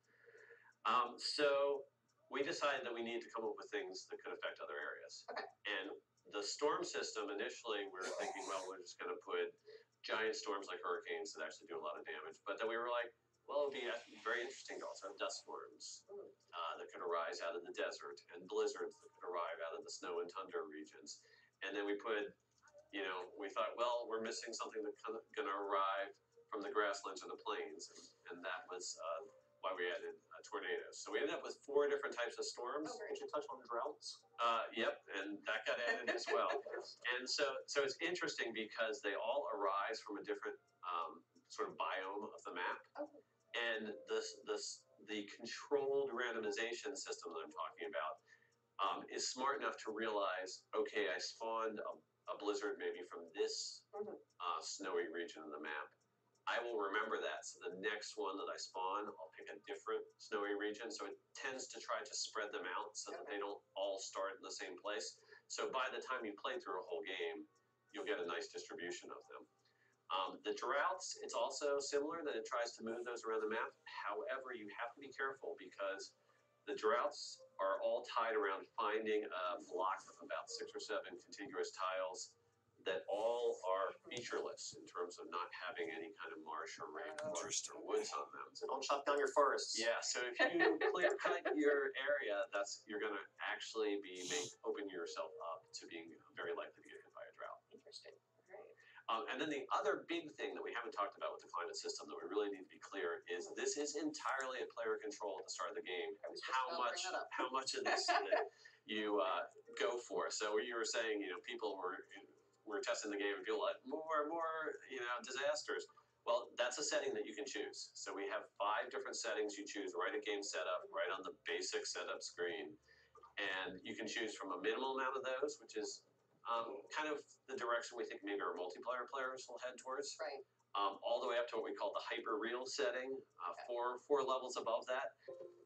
So we decided that we needed to come up with things that could affect other areas. Okay. And the storm system, initially, we were thinking, well, we're just going to put giant storms like hurricanes that actually do a lot of damage. But then we were like, well, it would be very interesting to also have dust storms that could arise out of the desert, and blizzards that could arrive out of the snow and tundra regions. And then we put, we thought, well, we're missing something that's going to arrive from the grasslands or the plains, and that was why we added tornadoes. So we ended up with 4 different types of storms. Did you touch on droughts? Yep, and that got added as well. And so it's interesting because they all arise from a different sort of biome of the map. Okay. And the controlled randomization system that I'm talking about is smart enough to realize, okay, I spawned a blizzard maybe from this snowy region of the map. I will remember that. So the next one that I spawn, I'll pick a different snowy region. So it tends to try to spread them out so that they don't all start in the same place. So by the time you play through a whole game, you'll get a nice distribution of them. The droughts, it's also similar that it tries to move those around the map. However, you have to be careful because the droughts are all tied around finding a block of about 6 or 7 contiguous tiles that all are featureless in terms of not having any kind of marsh or rainforest or woods on them. So don't chop down your forests. Yeah, so if you clear cut your area, you're going to actually be open yourself up to being very likely to get hit by a drought. Interesting. And then the other big thing that we haven't talked about with the climate system that we really need to be clear is this is entirely at player control at the start of the game. I was just How about to much bring that up. how much of this that you go for? So you were saying, people were testing the game and people like more, disasters. Well, that's a setting that you can choose. So we have 5 different settings you choose right at game setup, right on the basic setup screen, and you can choose from a minimal amount of those, which is kind of the direction we think maybe our multiplayer players will head towards. Right. All the way up to what we call the hyper real setting, four levels above that,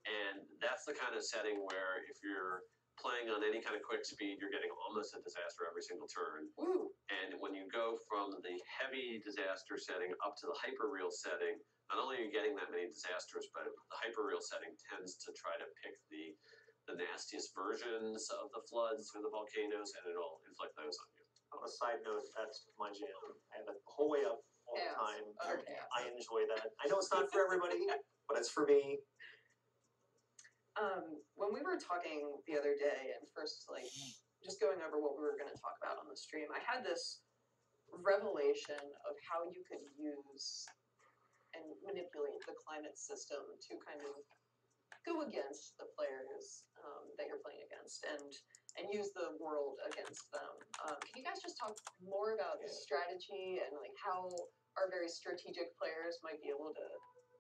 and that's the kind of setting where if you're playing on any kind of quick speed, you're getting almost a disaster every single turn. Woo. And when you go from the heavy disaster setting up to the hyper real setting, not only are you getting that many disasters, but the hyper real setting tends to try to pick the nastiest versions of the floods or the volcanoes, and it'll inflict those on you. On a side note, that's my jam. I have it the whole way up all the Chaos. time. Utter chaos. I enjoy that. I know it's not for everybody, but it's for me. When we were talking the other day and first just going over what we were going to talk about on the stream, I had this revelation of how you could use and manipulate the climate system to kind of go against the players that you're playing against and use the world against them. Can you guys just talk more about the strategy and how our very strategic players might be able to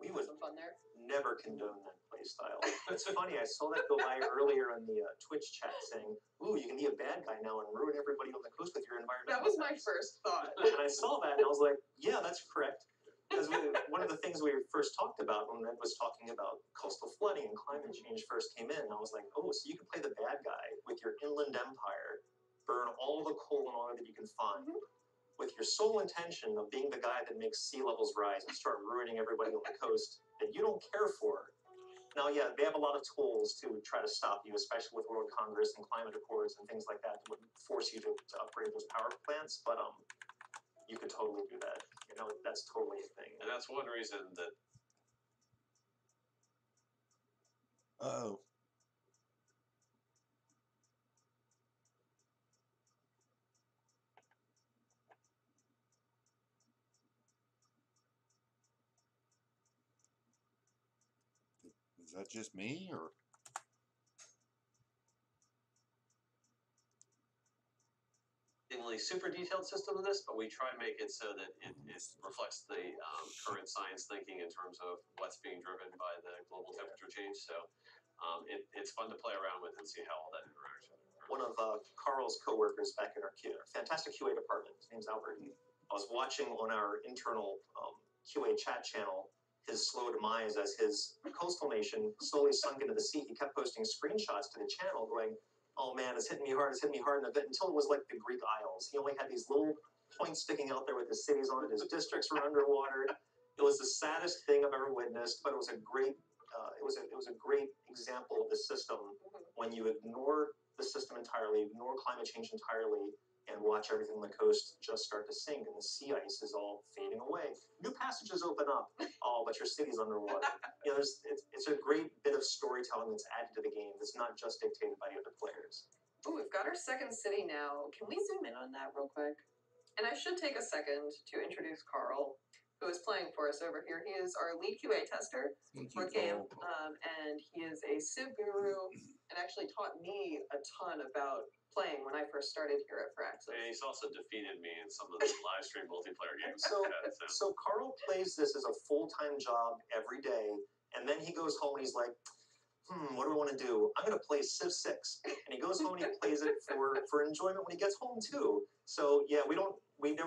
We have would some fun there? never condone that play style. It's funny, I saw that go by earlier in the Twitch chat saying, ooh, you can be a bad guy now and ruin everybody on the coast with your environment. That was my first thought. And I saw that and I was like, yeah, that's correct. Because one of the things we first talked about when Ed was talking about coastal flooding and climate change first came in, I was like, oh, so you can play the bad guy with your inland empire, burn all the coal and oil that you can find, with your sole intention of being the guy that makes sea levels rise and start ruining everybody on the coast that you don't care for. Now, yeah, they have a lot of tools to try to stop you, especially with World Congress and climate accords and things like that that would force you to upgrade those power plants, but you could totally do that. That's totally a thing. And that's one reason that Oh. Is that just me, or? super detailed system of this, but we try and make it so that it reflects the current science thinking in terms of what's being driven by the global temperature change. So it's fun to play around with and see how all that interacts. One of Carl's coworkers back in our fantastic QA department, his name's Albert. I was watching on our internal QA chat channel his slow demise as his coastal nation slowly sunk into the sea. He kept posting screenshots to the channel going, oh man, it's hitting me hard, and until it was like the Greek Isles. He only had these little points sticking out there with his cities on it. His districts were underwater. It was the saddest thing I've ever witnessed, but it was a great example of the system when you ignore the system entirely, ignore climate change entirely, and watch everything on the coast just start to sink, and the sea ice is all fading away. New passages open up, but your city's underwater. It's a great bit of storytelling that's added to the game that's not just dictated by the other players. Oh, we've got our second city now. Can we zoom in on that real quick? And I should take a second to introduce Carl, who is playing for us over here. He is our lead QA tester for the game, and he is a Civ guru and actually taught me a ton about playing when I first started here at Firaxis. And he's also defeated me in some of the live stream multiplayer games. So Carl plays this as a full-time job every day, and then he goes home and he's like, what do I want to do? I'm going to play Civ 6. And he goes home and he plays it for enjoyment when he gets home too. So yeah, we no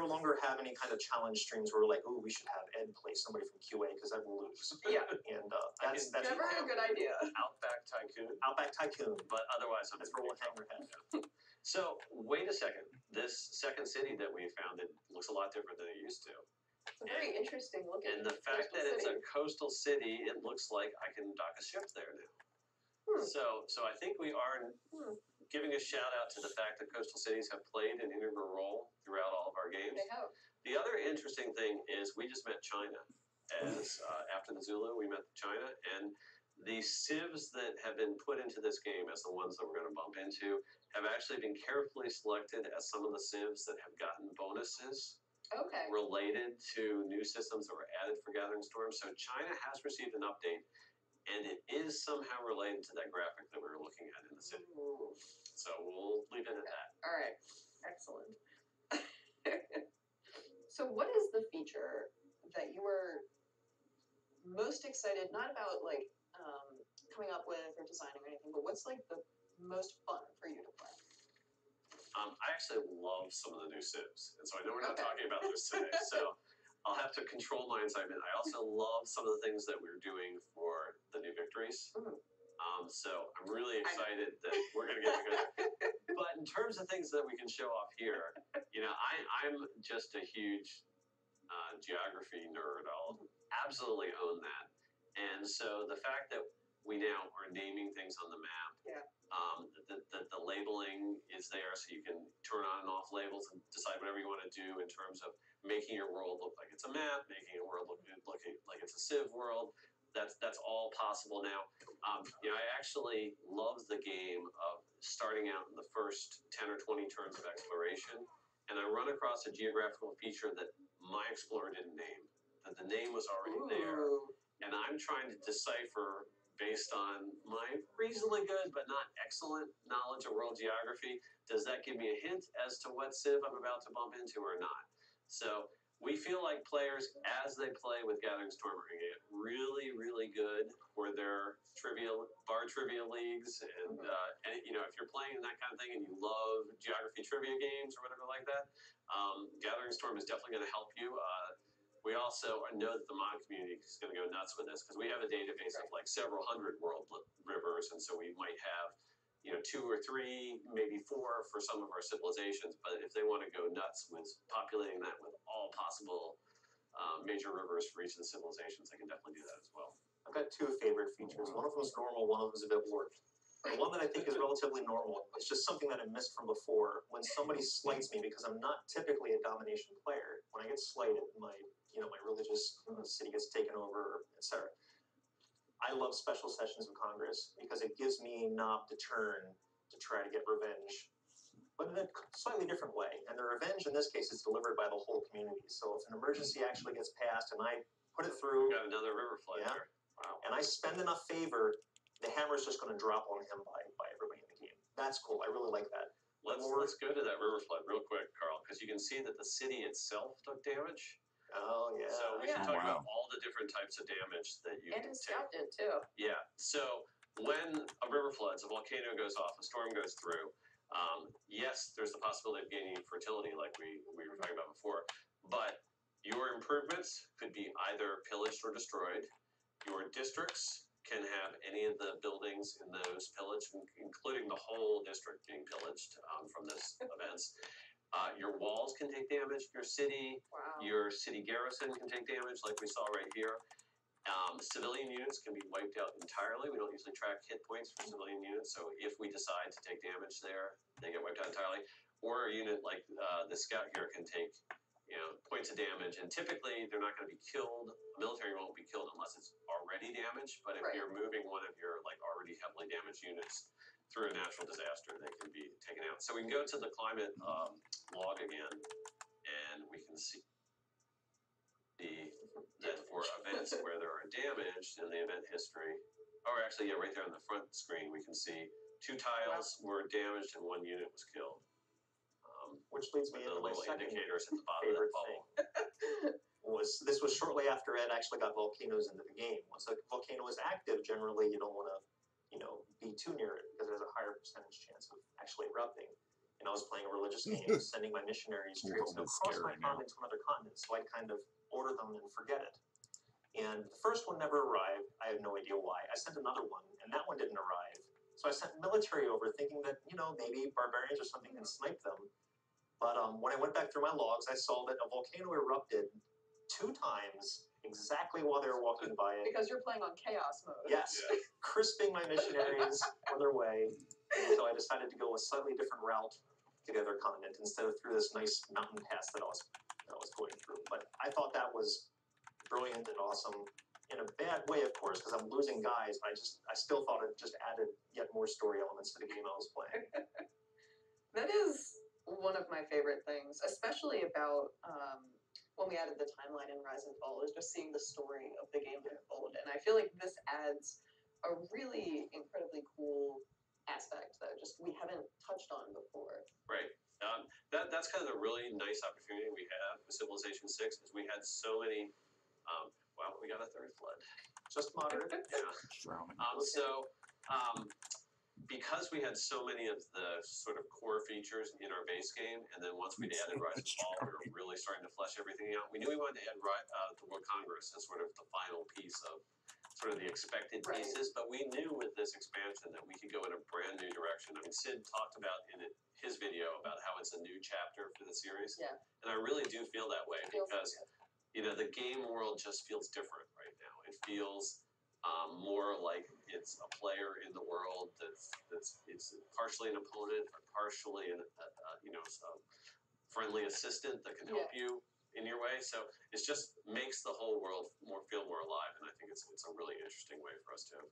longer have any kind of challenge streams where we're like, ooh, we should have Ed play somebody from QA because Ed will lose. Yeah. And that's never a good idea. Outback Tycoon. Outback Tycoon. But otherwise, that's where we'll hang our head. So wait a second. This second city that we founded looks a lot different than it used to. It's a very interesting looking. And the fact that it's a coastal city, it looks like I can dock a ship there now. So I think we are giving a shout out to the fact that coastal cities have played an integral role throughout all of our games. They have. The other interesting thing is we just met China. As after the Zulu, we met China, and the civs that have been put into this game as the ones that we're going to bump into have actually been carefully selected as some of the civs that have gotten bonuses related to new systems that were added for Gathering Storm. So China has received an update, and it is somehow related to that graphic that we were looking at in the city. Ooh. So we'll leave it at that. All right, excellent. So, what is the feature that you were most excited, not about like coming up with or designing or anything, but what's like the most fun for you to play? I actually love some of the new Civs, and so I know we're not Okay. talking about those today. So I'll have to control my excitement. I also love some of the things that we're doing for the new victories. Ooh. So I'm really excited that we're going to get to go there. But in terms of things that we can show off here, I'm just a huge geography nerd. I'll absolutely own that. And so the fact that we now are naming things on the map, Yeah. the labeling is there, so you can turn on and off labels and decide whatever you want to do in terms of making your world look like it's a map, making your world look like it's a Civ world. That's all possible now. I actually love the game of starting out in the first 10 or 20 turns of exploration, and I run across a geographical feature that my explorer didn't name. That the name was already there, Ooh. and I'm trying to decipher based on my reasonably good but not excellent knowledge of world geography. Does that give me a hint as to what Civ I'm about to bump into or not? So we feel like players, as they play with Gathering Storm, are going to get really, really good for their bar trivia leagues, and if you're playing that kind of thing and you love geography trivia games or whatever like that, Gathering Storm is definitely going to help you. We also know that the mod community is going to go nuts with this because we have a database of like several hundred world rivers, and so we might have 2 or 3, maybe 4 for some of our civilizations. But if they want to go nuts with populating that with all possible major rivers for each of the civilizations, they can definitely do that as well. I've got 2 favorite features. One of them is normal, one of them is a bit warped. The one that I think is relatively normal is just something that I missed from before. When somebody slights me, because I'm not typically a domination player, when I get slighted, my religious city gets taken over, etc. I love special sessions of Congress because it gives me knob to turn to try to get revenge, but in a slightly different way. And the revenge in this case is delivered by the whole community. So if an emergency actually gets passed and I put it through, We've got another river flood Yeah. there. Wow. and I spend enough favor, the hammer's just going to drop on him by everybody in the game. That's cool. I really like that. Let's go to that river flood real quick, Carl, because you can see that the city itself took damage. Oh yeah. So we Yeah. should talk Wow. about all the different types of damage that you And can his take. scout did too. Yeah. So when a river floods, a volcano goes off, a storm goes through. Yes, there's the possibility of gaining fertility, like we were talking about before. But your improvements could be either pillaged or destroyed. Your districts can have any of the buildings in those pillaged, including the whole district being pillaged from this events. Your walls can take damage. Your city, Wow. your city garrison can take damage, like we saw right here. Civilian units can be wiped out entirely. We don't usually track hit points for civilian units, so if we decide to take damage there, they get wiped out entirely. Or a unit like the scout here can take, points of damage, and typically they're not going to be killed. A military won't be killed unless it's already damaged. But if Right. you're moving one of your already heavily damaged units through a natural disaster, they can be taken out. So we can go to the climate log again, and we can see that for events where there are damaged in the event history, or actually, right there on the front screen, we can see 2 tiles were damaged and 1 unit was killed. Which leads me The into my little second indicators at the bottom of favorite that bubble. thing. This was shortly after Ed actually got volcanoes into the game. Once a volcano is active, generally you don't want to, be too near it because there's a higher percentage chance of actually erupting. And I was playing a religious game, sending my missionaries A trips little bit across my scary now. continent to another continent, so I'd kind of order them and forget it. And the first one never arrived. I have no idea why. I sent another one, and that one didn't arrive. So I sent military over, thinking that maybe barbarians or something can snipe them. But when I went back through my logs, I saw that a volcano erupted 2 times exactly while they were walking by it. Because you're playing on chaos mode. Yes, Yeah. crisping my missionaries on their way. And so I decided to go a slightly different route to the other continent instead of through this nice mountain pass that I was going through. But I thought that was brilliant and awesome. In a bad way, of course, because I'm losing guys. But I still thought it just added yet more story elements to the game I was playing. That is one of my favorite things, especially about when we added the timeline in Rise and Fall is just seeing the story of the game unfold. And I feel like this adds a really incredibly cool aspect that just we haven't touched on before. Right. That's kind of the really nice opportunity we have with Civilization 6 is we had so many. Well, we got a third flood. Just moderate. Yeah. Drowning. Because we had so many of the sort of core features in our base game, and then once we added Rise and Fall, we were really starting to flesh everything out. We knew we wanted to add the World Congress as sort of the final piece of sort of the expected pieces, but we knew with this expansion that we could go in a brand new direction. I mean, Sid talked about in his video about how it's a new chapter for the series, and I really do feel that way because the game world just feels different right now. It feels more like it's a player in the world it's partially an opponent or partially a friendly assistant that can help you in your way. So it just makes the whole world feel more alive, and I think it's a really interesting way for us to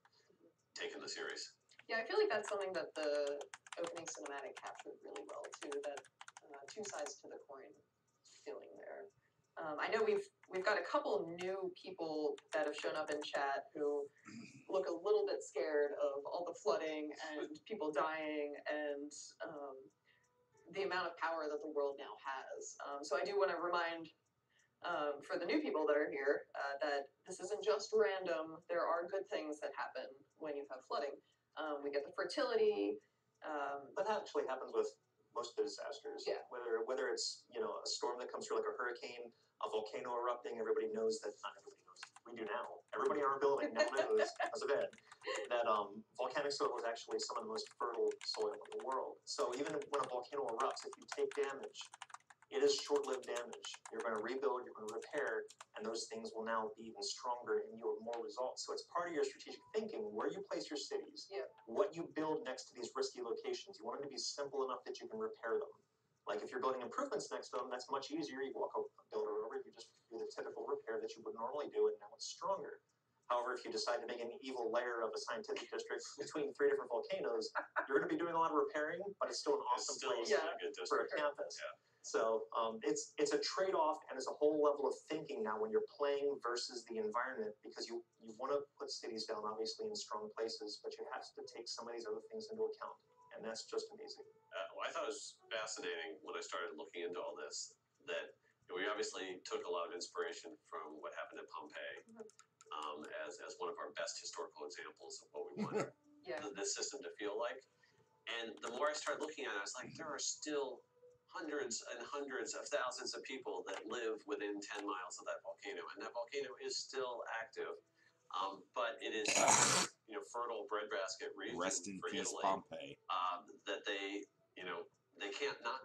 take in the series. Yeah, I feel like that's something that the opening cinematic captured really well too. That two sides to the coin feeling there. I know we've got a couple new people that have shown up in chat who look a little bit scared of all the flooding and people dying and the amount of power that the world now has. So I do want to remind for the new people that are here that this isn't just random. There are good things that happen when you have flooding. We get the fertility. That actually happens with most of the disasters. Yeah. Whether it's a storm that comes through like a hurricane, a volcano erupting, everybody knows that. Not everybody knows. We do now. Everybody in our building now knows because of Ed that volcanic soil is actually some of the most fertile soil in the world. So even when a volcano erupts, if you take damage, it is short-lived damage. You're going to rebuild, you're going to repair, and those things will now be even stronger and yield more results. So it's part of your strategic thinking, where you place your cities, what you build next to these risky locations. You want them to be simple enough that you can repair them. Like if you're building improvements next to them, that's much easier. You walk a builder over, you just do the typical repair that you would normally do, and now it's stronger. However, if you decide to make an evil layer of a scientific district between 3 different volcanoes, you're going to be doing a lot of repairing, but it's still an awesome place for a campus. Yeah. So it's a trade-off, and it's a whole level of thinking now when you're playing versus the environment, because you want to put cities down, obviously, in strong places, but you have to take some of these other things into account, and that's just amazing. Well, I thought it was fascinating when I started looking into all this that we obviously took a lot of inspiration from what happened at Pompeii as one of our best historical examples of what we want this system to feel like. And the more I started looking at it, I was like, there are still hundreds and hundreds of thousands of people that live within 10 miles of that volcano, and that volcano is still active. But it is fertile breadbasket region Rest in for peace, Italy. Pompeii. That they can't not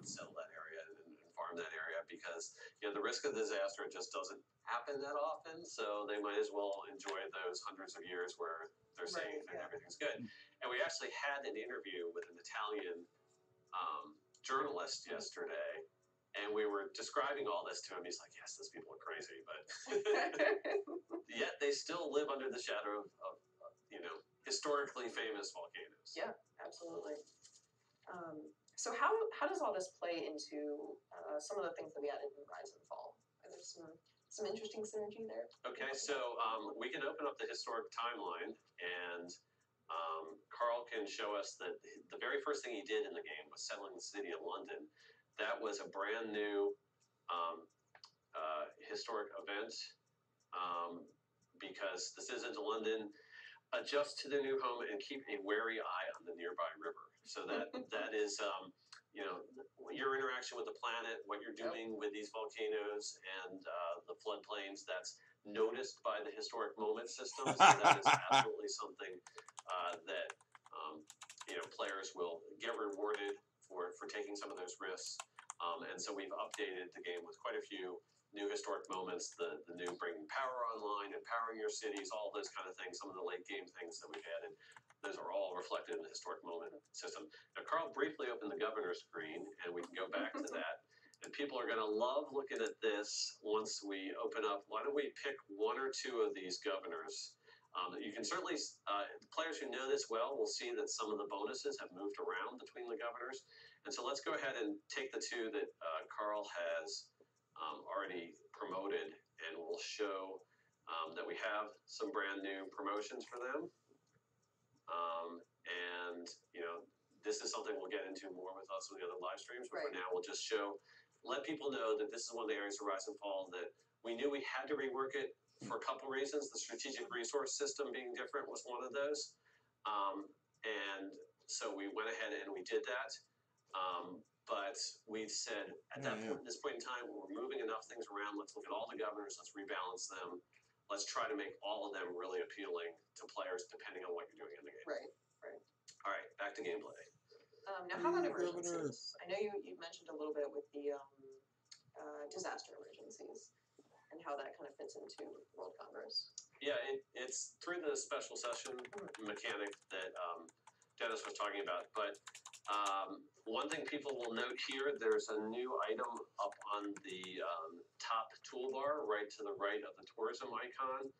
settle that area and farm that area because the risk of disaster just doesn't happen that often. So they might as well enjoy those hundreds of years where they're safe and everything's good. And we actually had an interview with an Italian journalist yesterday, and we were describing all this to him. He's like, yes, those people are crazy, but yet they still live under the shadow of historically famous volcanoes. Yeah, absolutely. So how does all this play into some of the things that we added in Rise and Fall? Are there some interesting synergy there? Okay, so we can open up the historic timeline, and Carl can show us that the very first thing he did in the game was settling the city of London. That was a brand new historic event because the citizens of London adjust to their new home and keep a wary eye on the nearby river. So that is your interaction with the planet, what you're doing with these volcanoes and the floodplains. That's noticed by the historic moment systems. So that is absolutely something that players will get rewarded for taking some of those risks. And so we've updated the game with quite a few new historic moments, the new bringing power online, empowering your cities, all those kind of things, some of the late game things that we've added. Those are all reflected in the historic moment system. Now, Carl briefly opened the governor screen, and we can go back to that. And people are going to love looking at this once we open up. Why don't we pick 1 or 2 of these governors? You can certainly, players who know this well will see that some of the bonuses have moved around between the governors. And so let's go ahead and take the 2 that Carl has have some brand new promotions for them. And, this is something we'll get into more with us on the other live streams, but for Right. now we'll just let people know that this is one of the areas of Rise and Fall that we knew we had to rework it for a couple reasons. The strategic resource system being different was one of those. And so we went ahead and we did that. But we said at this point in time, we're moving enough things around. Let's look at all the governors. Let's rebalance them. Let's try to make all of them really appealing to players depending on what you're doing in the game. Right. All right, back to gameplay. Now, how about emergencies? I know you mentioned a little bit with the disaster emergencies and how that kind of fits into World Congress. Yeah, it's through the special session mechanic that Dennis was talking about. But one thing people will note here, there's a new item up on the top toolbar, right to the right of the tourism icon.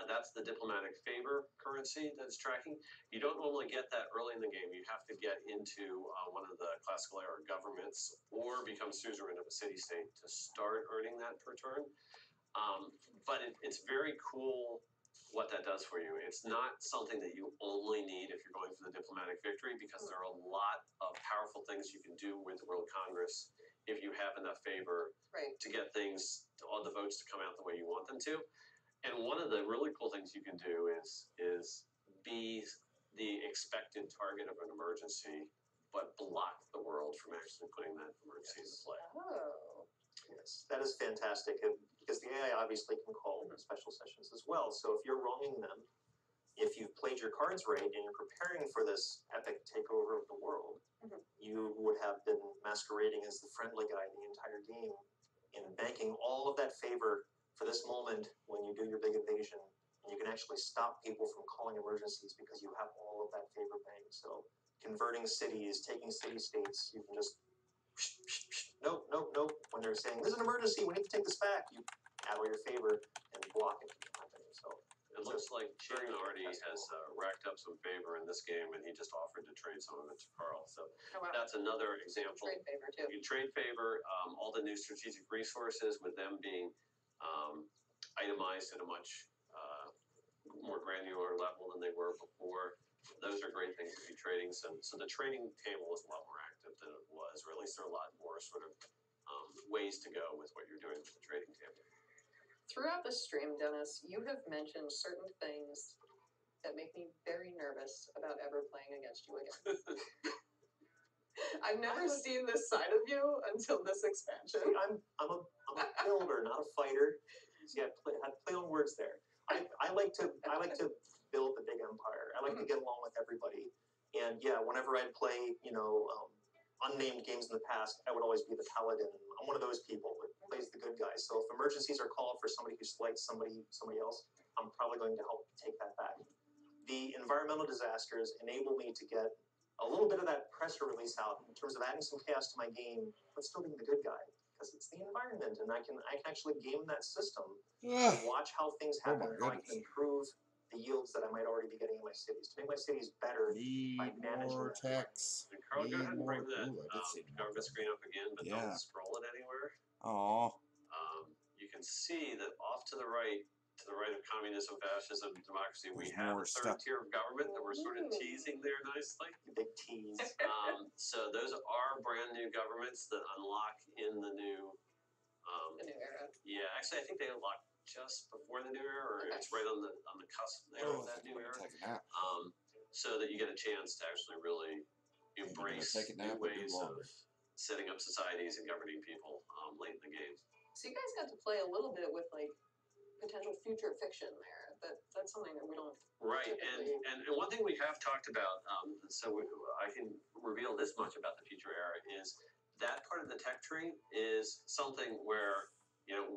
That's the diplomatic favor currency that's tracking. You don't normally get that early in the game. You have to get into one of the classical era governments or become suzerain of a city-state to start earning that per turn. But it's very cool what that does for you. It's not something that you only need if you're going for the diplomatic victory, because there are a lot of powerful things you can do with World Congress if you have enough favor to get things, all the votes to come out the way you want them to. And one of the really cool things you can do is be the expected target of an emergency, but block the world from actually putting that emergency into play. Oh. Yes, that is fantastic, and because the AI obviously can call special sessions as well. So if you're wronging them, if you've played your cards right and you're preparing for this epic takeover of the world, you would have been masquerading as the friendly guy the entire game and banking all of that favor for this moment when you do your big invasion. And you can actually stop people from calling emergencies because you have all of that favor banked. So converting cities, taking city-states, you can just nope. When they're saying, there's an emergency, we need to take this back, you add all your favor and block it from happening. So it looks like Chin already has racked up some favor in this game, and he just offered to trade some of it to Carl. So that's another example. Trade favor, too. You trade favor, all the new strategic resources with them being itemized at a much more granular level than they were before. Those are great things to be trading. So the trading table is a lot more active than it was, or at least there are a lot more sort of ways to go with what you're doing with the trading table. Throughout the stream, Dennis, you have mentioned certain things that make me very nervous about ever playing against you again. I've never seen this side of you until this expansion. I'm a builder, not a fighter. See, I had play on words there. I like to build the big empire. I like to get along with everybody. And yeah, whenever I'd play, unnamed games in the past, I would always be the paladin. I'm one of those people that plays the good guy. So if emergencies are called for somebody who slights somebody else, I'm probably going to help take that back. The environmental disasters enable me to get a little bit of that pressure release out in terms of adding some chaos to my game, but still being the good guy, because it's the environment, and I can actually game that system and watch how things happen, and how I can improve the yields that I might already be getting in my cities, to make my cities better by managing more that. text. And Carl, go ahead and bring that Ooh, I did see more government screen up again, but don't scroll it anywhere. Aw. You can see that off to the right of communism, fascism, democracy, we There's have more a third stuff. tier of government that we're sort of teasing there nicely. Big T's. So those are brand new governments that unlock in the new. The new era. Yeah, actually, I think they unlock just before the new era, or it's right on the cusp there of that new era. Take a nap. So that you get a chance to actually really embrace take a new nap or do ways longer. of setting up societies and governing people late in the game. So you guys got to play a little bit with like potential future fiction there. That's something that we don't. Right, typically... and one thing we have talked about, I can reveal this much about the future era, is that part of the tech tree is something where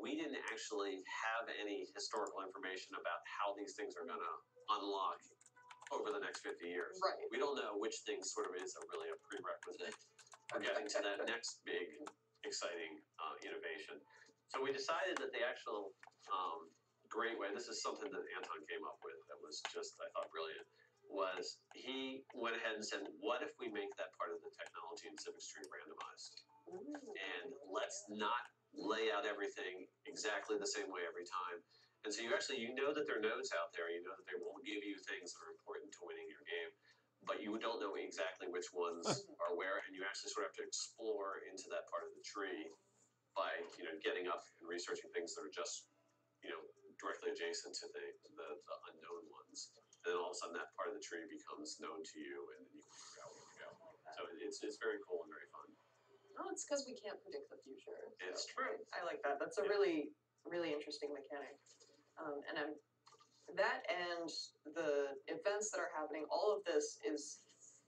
we didn't actually have any historical information about how these things are going to unlock over the next 50 years. Right. We don't know which thing sort of is really a prerequisite for getting to that next big, exciting innovation. So we decided that the actual great way, this is something that Anton came up with that was just, I thought, brilliant, was he went ahead and said, what if we make that part of the technology in Civic Stream randomized? And let's not lay out everything exactly the same way every time. And so you know that there are nodes out there. You know that they will give you things that are important to winning your game, but you don't know exactly which ones are where, and you actually sort of have to explore into that part of the tree by getting up and researching things that are just directly adjacent to the unknown ones. And then all of a sudden that part of the tree becomes known to you, and then you can figure out where to go. So it's very cool and very fun. Oh, it's because we can't predict the future. So It's true. I like that. That's a really, really interesting mechanic. And that and the events that are happening, all of this is,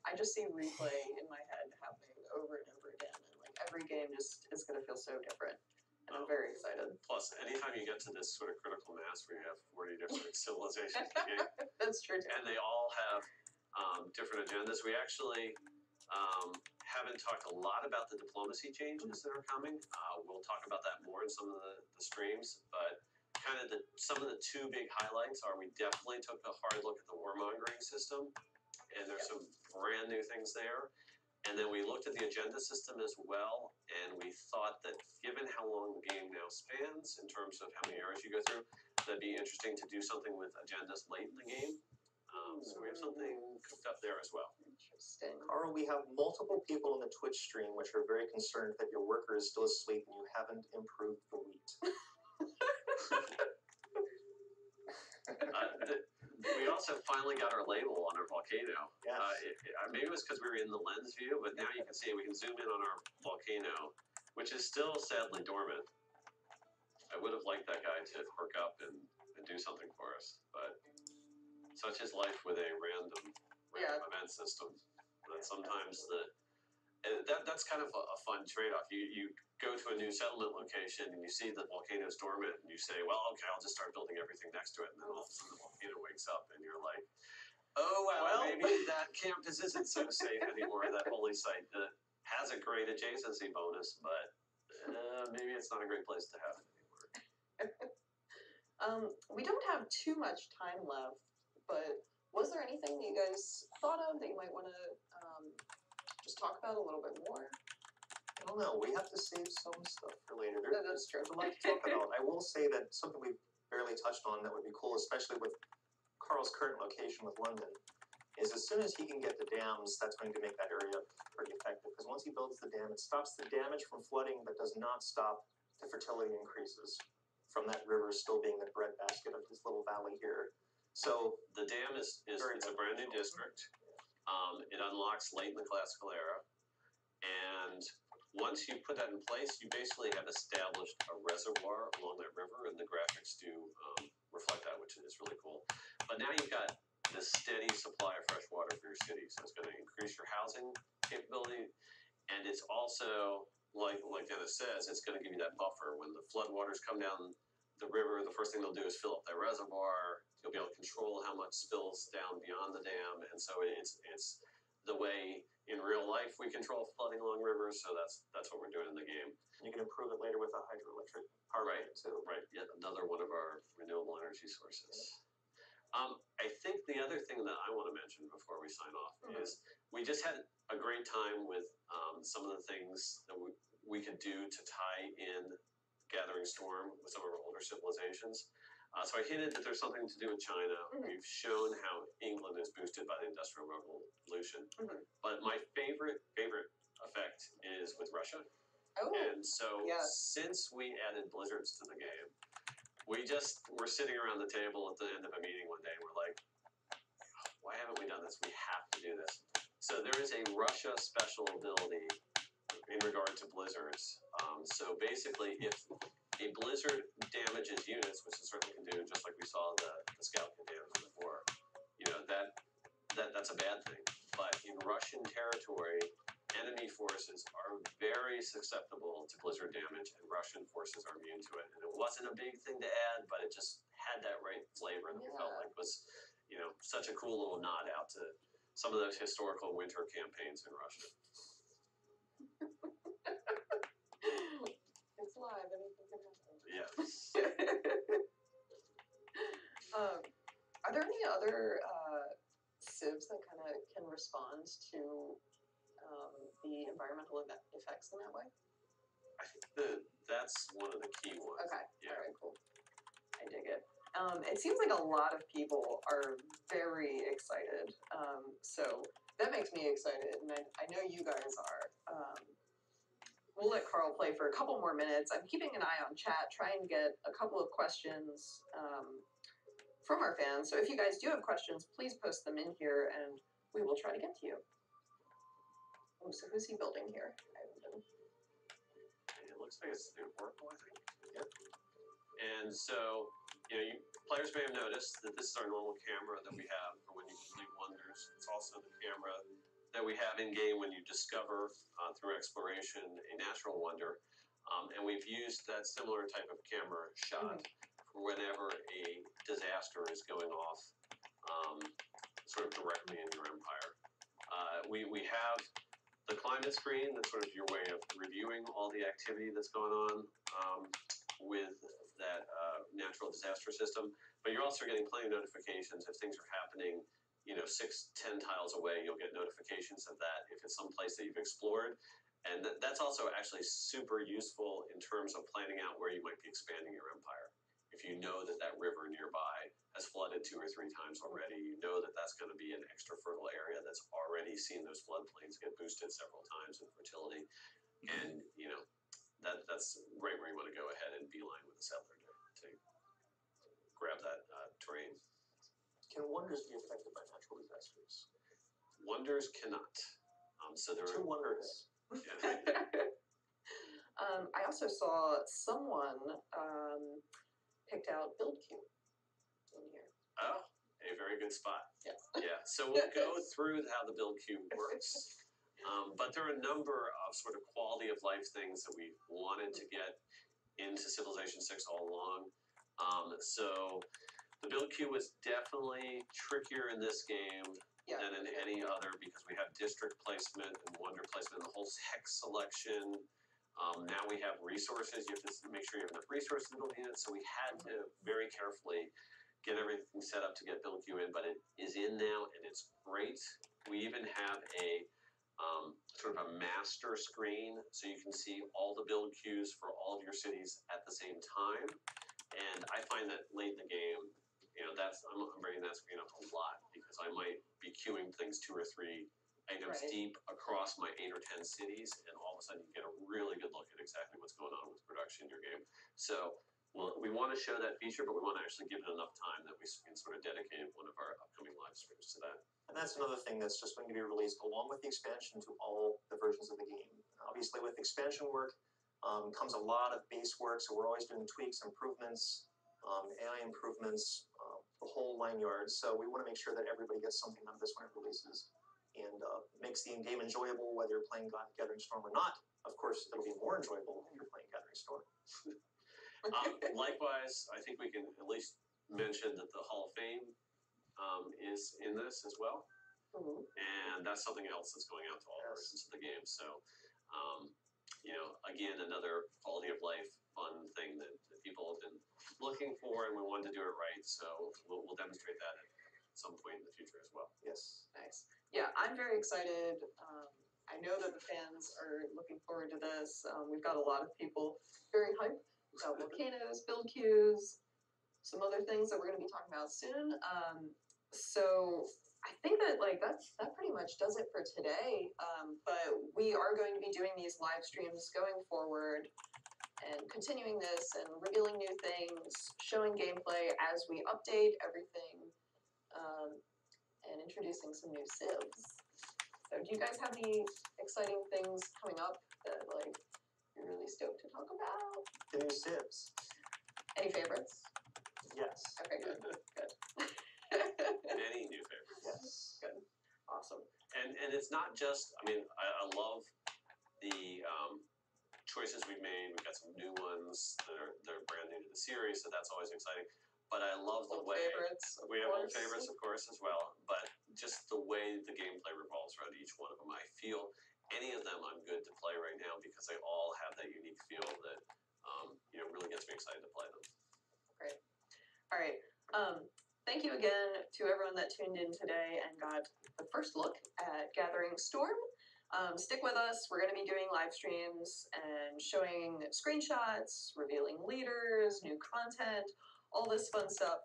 I just see replay in my head happening over and over again. And like every game just is going to feel so different. And I'm very excited. Plus, anytime you get to this sort of critical mass where you have 40 different civilizations in the game, That's true too. and they all have different agendas. We actually haven't talked a lot about the diplomacy changes that are coming. We'll talk about that more in some of the streams, but kind of some of the two big highlights are we definitely took a hard look at the warmongering system, and there's some brand new things there. And then we looked at the agenda system as well, and we thought that given how long the game now spans in terms of how many areas you go through, that'd be interesting to do something with agendas late in the game. So we have something cooked up there as well. Interesting. Carl, we have multiple people in the Twitch stream which are very concerned that your worker is still asleep and you haven't improved the wheat. We also finally got our label on our volcano. Yes. Maybe it was because we were in the lens view, but now you can see we can zoom in on our volcano, which is still sadly dormant. I would have liked that guy to perk up and do something for us, but such is life with a random event system. That sometimes that's kind of a fun trade-off. You go to a new settlement location and you see the volcano's dormant and you say, well, okay, I'll just start building everything next to it, and then all of a sudden the volcano wakes up and you're like, oh well, maybe that campus isn't so safe anymore, that holy site that has a great adjacency bonus, but maybe it's not a great place to have it anymore. We don't have too much time left, but was there anything that you guys thought of that you might want to just talk about a little bit more? I don't know. We have to save some stuff for later. That's true. There's a lot to talk about. I will say that something we've barely touched on that would be cool, especially with Carl's current location with London, is as soon as he can get the dams, that's going to make that area pretty effective. Because once he builds the dam, it stops the damage from flooding, but does not stop the fertility increases from that river still being the breadbasket of this little valley here. So the dam is it's a brand new district. It unlocks late in the classical era, and once you put that in place, you basically have established a reservoir along that river, and the graphics do reflect that, which is really cool. But now you've got this steady supply of fresh water for your city, so it's going to increase your housing capability, and it's also, like Dennis says, it's going to give you that buffer. When the floodwaters come down the river, the first thing they'll do is fill up that reservoir. You'll be able to control how much spills down beyond the dam, and so it's the way in real life we control flooding along rivers. So that's what we're doing in the game. You can improve it later with a hydroelectric power plant too. Right. Yet another one of our renewable energy sources. I think the other thing that I want to mention before we sign off is we just had a great time with some of the things that we could do to tie in Gathering Storm with some of our older civilizations. So I hinted that there's something to do with China. We've shown how England is boosted by the Industrial Revolution. But my favorite effect is with Russia. Oh, And so since we added blizzards to the game, we're sitting around the table at the end of a meeting one day and we're like, why haven't we done this? We have to do this. So there is a Russia special ability in regard to blizzards. So basically, if a blizzard damages units, which it certainly can do, just like we saw the scout can damage before, that's a bad thing. But in Russian territory, enemy forces are very susceptible to blizzard damage, and Russian forces are immune to it. And it wasn't a big thing to add, but it just had that right flavor that we felt like was, such a cool little nod out to some of those historical winter campaigns in Russia. It's live. Anything can happen. Yes. Are there any other civs that kind of can respond to the environmental effects in that way? I think that's one of the key ones. Okay. Yeah. All right. Cool. I dig it. It seems like a lot of people are very excited. So that makes me excited, and I know you guys are. We'll let Carl play for a couple more minutes. I'm keeping an eye on chat, trying to get a couple of questions from our fans. So if you guys do have questions, please post them in here, and we will try to get to you. Oh, so who's he building here? It looks like it's the Oracle, I think. Yep. And so, players may have noticed that this is our normal camera that we have for when you complete wonders. It's also the camera that we have in game when you discover through exploration a natural wonder. And we've used that similar type of camera shot for whenever a disaster is going off, sort of directly in your empire. We have the climate screen, that's sort of your way of reviewing all the activity that's going on with that natural disaster system. But you're also getting plenty of notifications if things are happening, 6-10 tiles away. You'll get notifications of that if it's some place that you've explored. And that's also actually super useful in terms of planning out where you might be expanding your empire. If you know that that river nearby has flooded 2 or 3 times already, you know that that's going to be an extra fertile area that's already seen those floodplains get boosted several times in fertility. And, that's right where you want to go ahead and beeline with the settler to grab that terrain. Can wonders be affected by natural disasters? Wonders cannot. So there 2 wonders. Yeah. I also saw someone picked out BuildQ in here. Oh, a very good spot. Yes. Yeah. So we'll go through how the BuildQ works. But there are a number of sort of quality of life things that we wanted to get into Civilization 6 all along. So the BuildQ was definitely trickier in this game than in any other because we have district placement and wonder placement, the whole hex selection. Now we have resources. You have to make sure you have enough resources to build units. So we had to very carefully get everything set up to get BuildQ in, but it is in now and it's great. We even have a sort of a master screen, so you can see all the BuildQs for all of your cities at the same time. And I find that late in the game, I'm bringing that screen up a lot because I might be queuing things 2 or 3 items deep across my 8 or 10 cities, and all of a sudden you get a really good look at exactly what's going on with production in your game. So we want to show that feature, but we want to actually give it enough time that we can sort of dedicate one of our upcoming live streams to that. And that's another thing that's just going to be released along with the expansion to all the versions of the game. Obviously, with expansion work comes a lot of base work, so we're always doing tweaks, improvements, AI improvements, the whole 9 yards. So we want to make sure that everybody gets something out of this when it releases and makes the game enjoyable, whether you're playing Gathering Storm or not. Of course, it'll be more enjoyable if you're playing Gathering Storm. Likewise, I think we can at least mention that the Hall of Fame is in this as well. And that's something else that's going out to all versions of the game. So, again, another quality of life, fun thing that people have been looking for, and we wanted to do it right. So we'll demonstrate that at some point in the future as well. Yes. Nice. Yeah, I'm very excited. I know that the fans are looking forward to this. We've got a lot of people very hyped about volcanoes, BuildQs, some other things that we're going to be talking about soon. So I think that that pretty much does it for today. But we are going to be doing these live streams going forward and continuing this and revealing new things, showing gameplay as we update everything, and introducing some new civs. So do you guys have any exciting things coming up that you're really stoked to talk about? The new civs. Uh, Any favorites? Yes. Okay, good. Good. Many new favorites. Yes. Good. Awesome. And it's not just, I love the choices we've made. We've got some new ones that are brand new to the series, so that's always exciting. But I love the Old way favorites, of we have old course. favorites, of course, as well. But just the way the gameplay revolves around each one of them, I feel any of them I'm good to play right now because they all have that unique feel that really gets me excited to play them. Great. All right. Thank you again to everyone that tuned in today and got the first look at Gathering Storm. Stick with us. We're going to be doing live streams and showing screenshots, revealing leaders, new content, all this fun stuff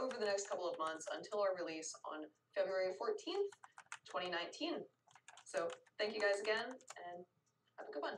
over the next couple of months until our release on February 14th, 2019. So thank you guys again, and have a good one.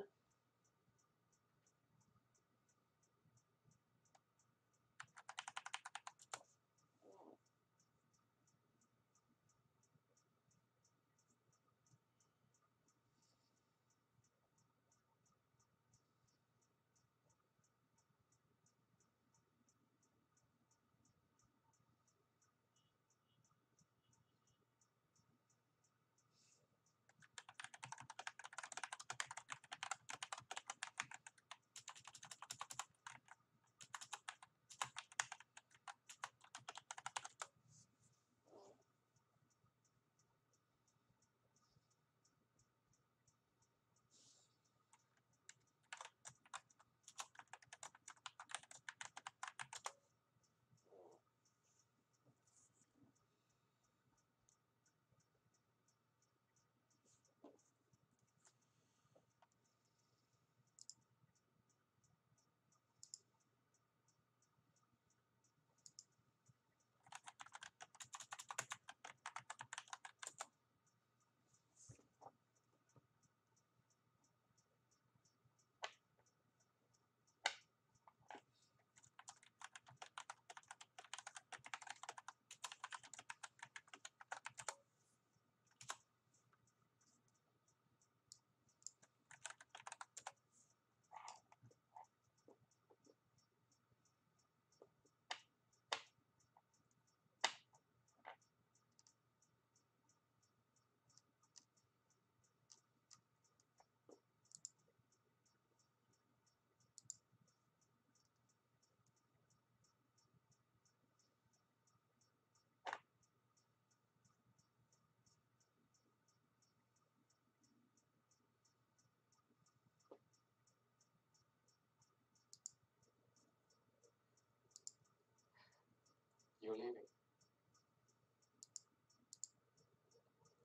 You're leaving.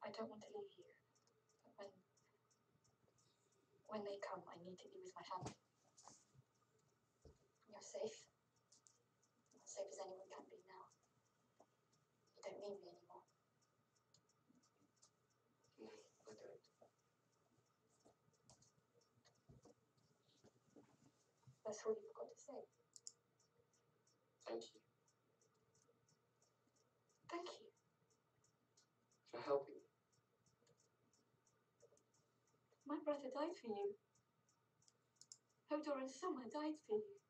I don't want to leave you. But when they come, I need to be with my family. You're safe. As safe as anyone can be now. You don't need me anymore. No, I don't. That's all you've got to say. Thank you Thank you. for helping me. My brother died for you. Hodor and Summer died for you.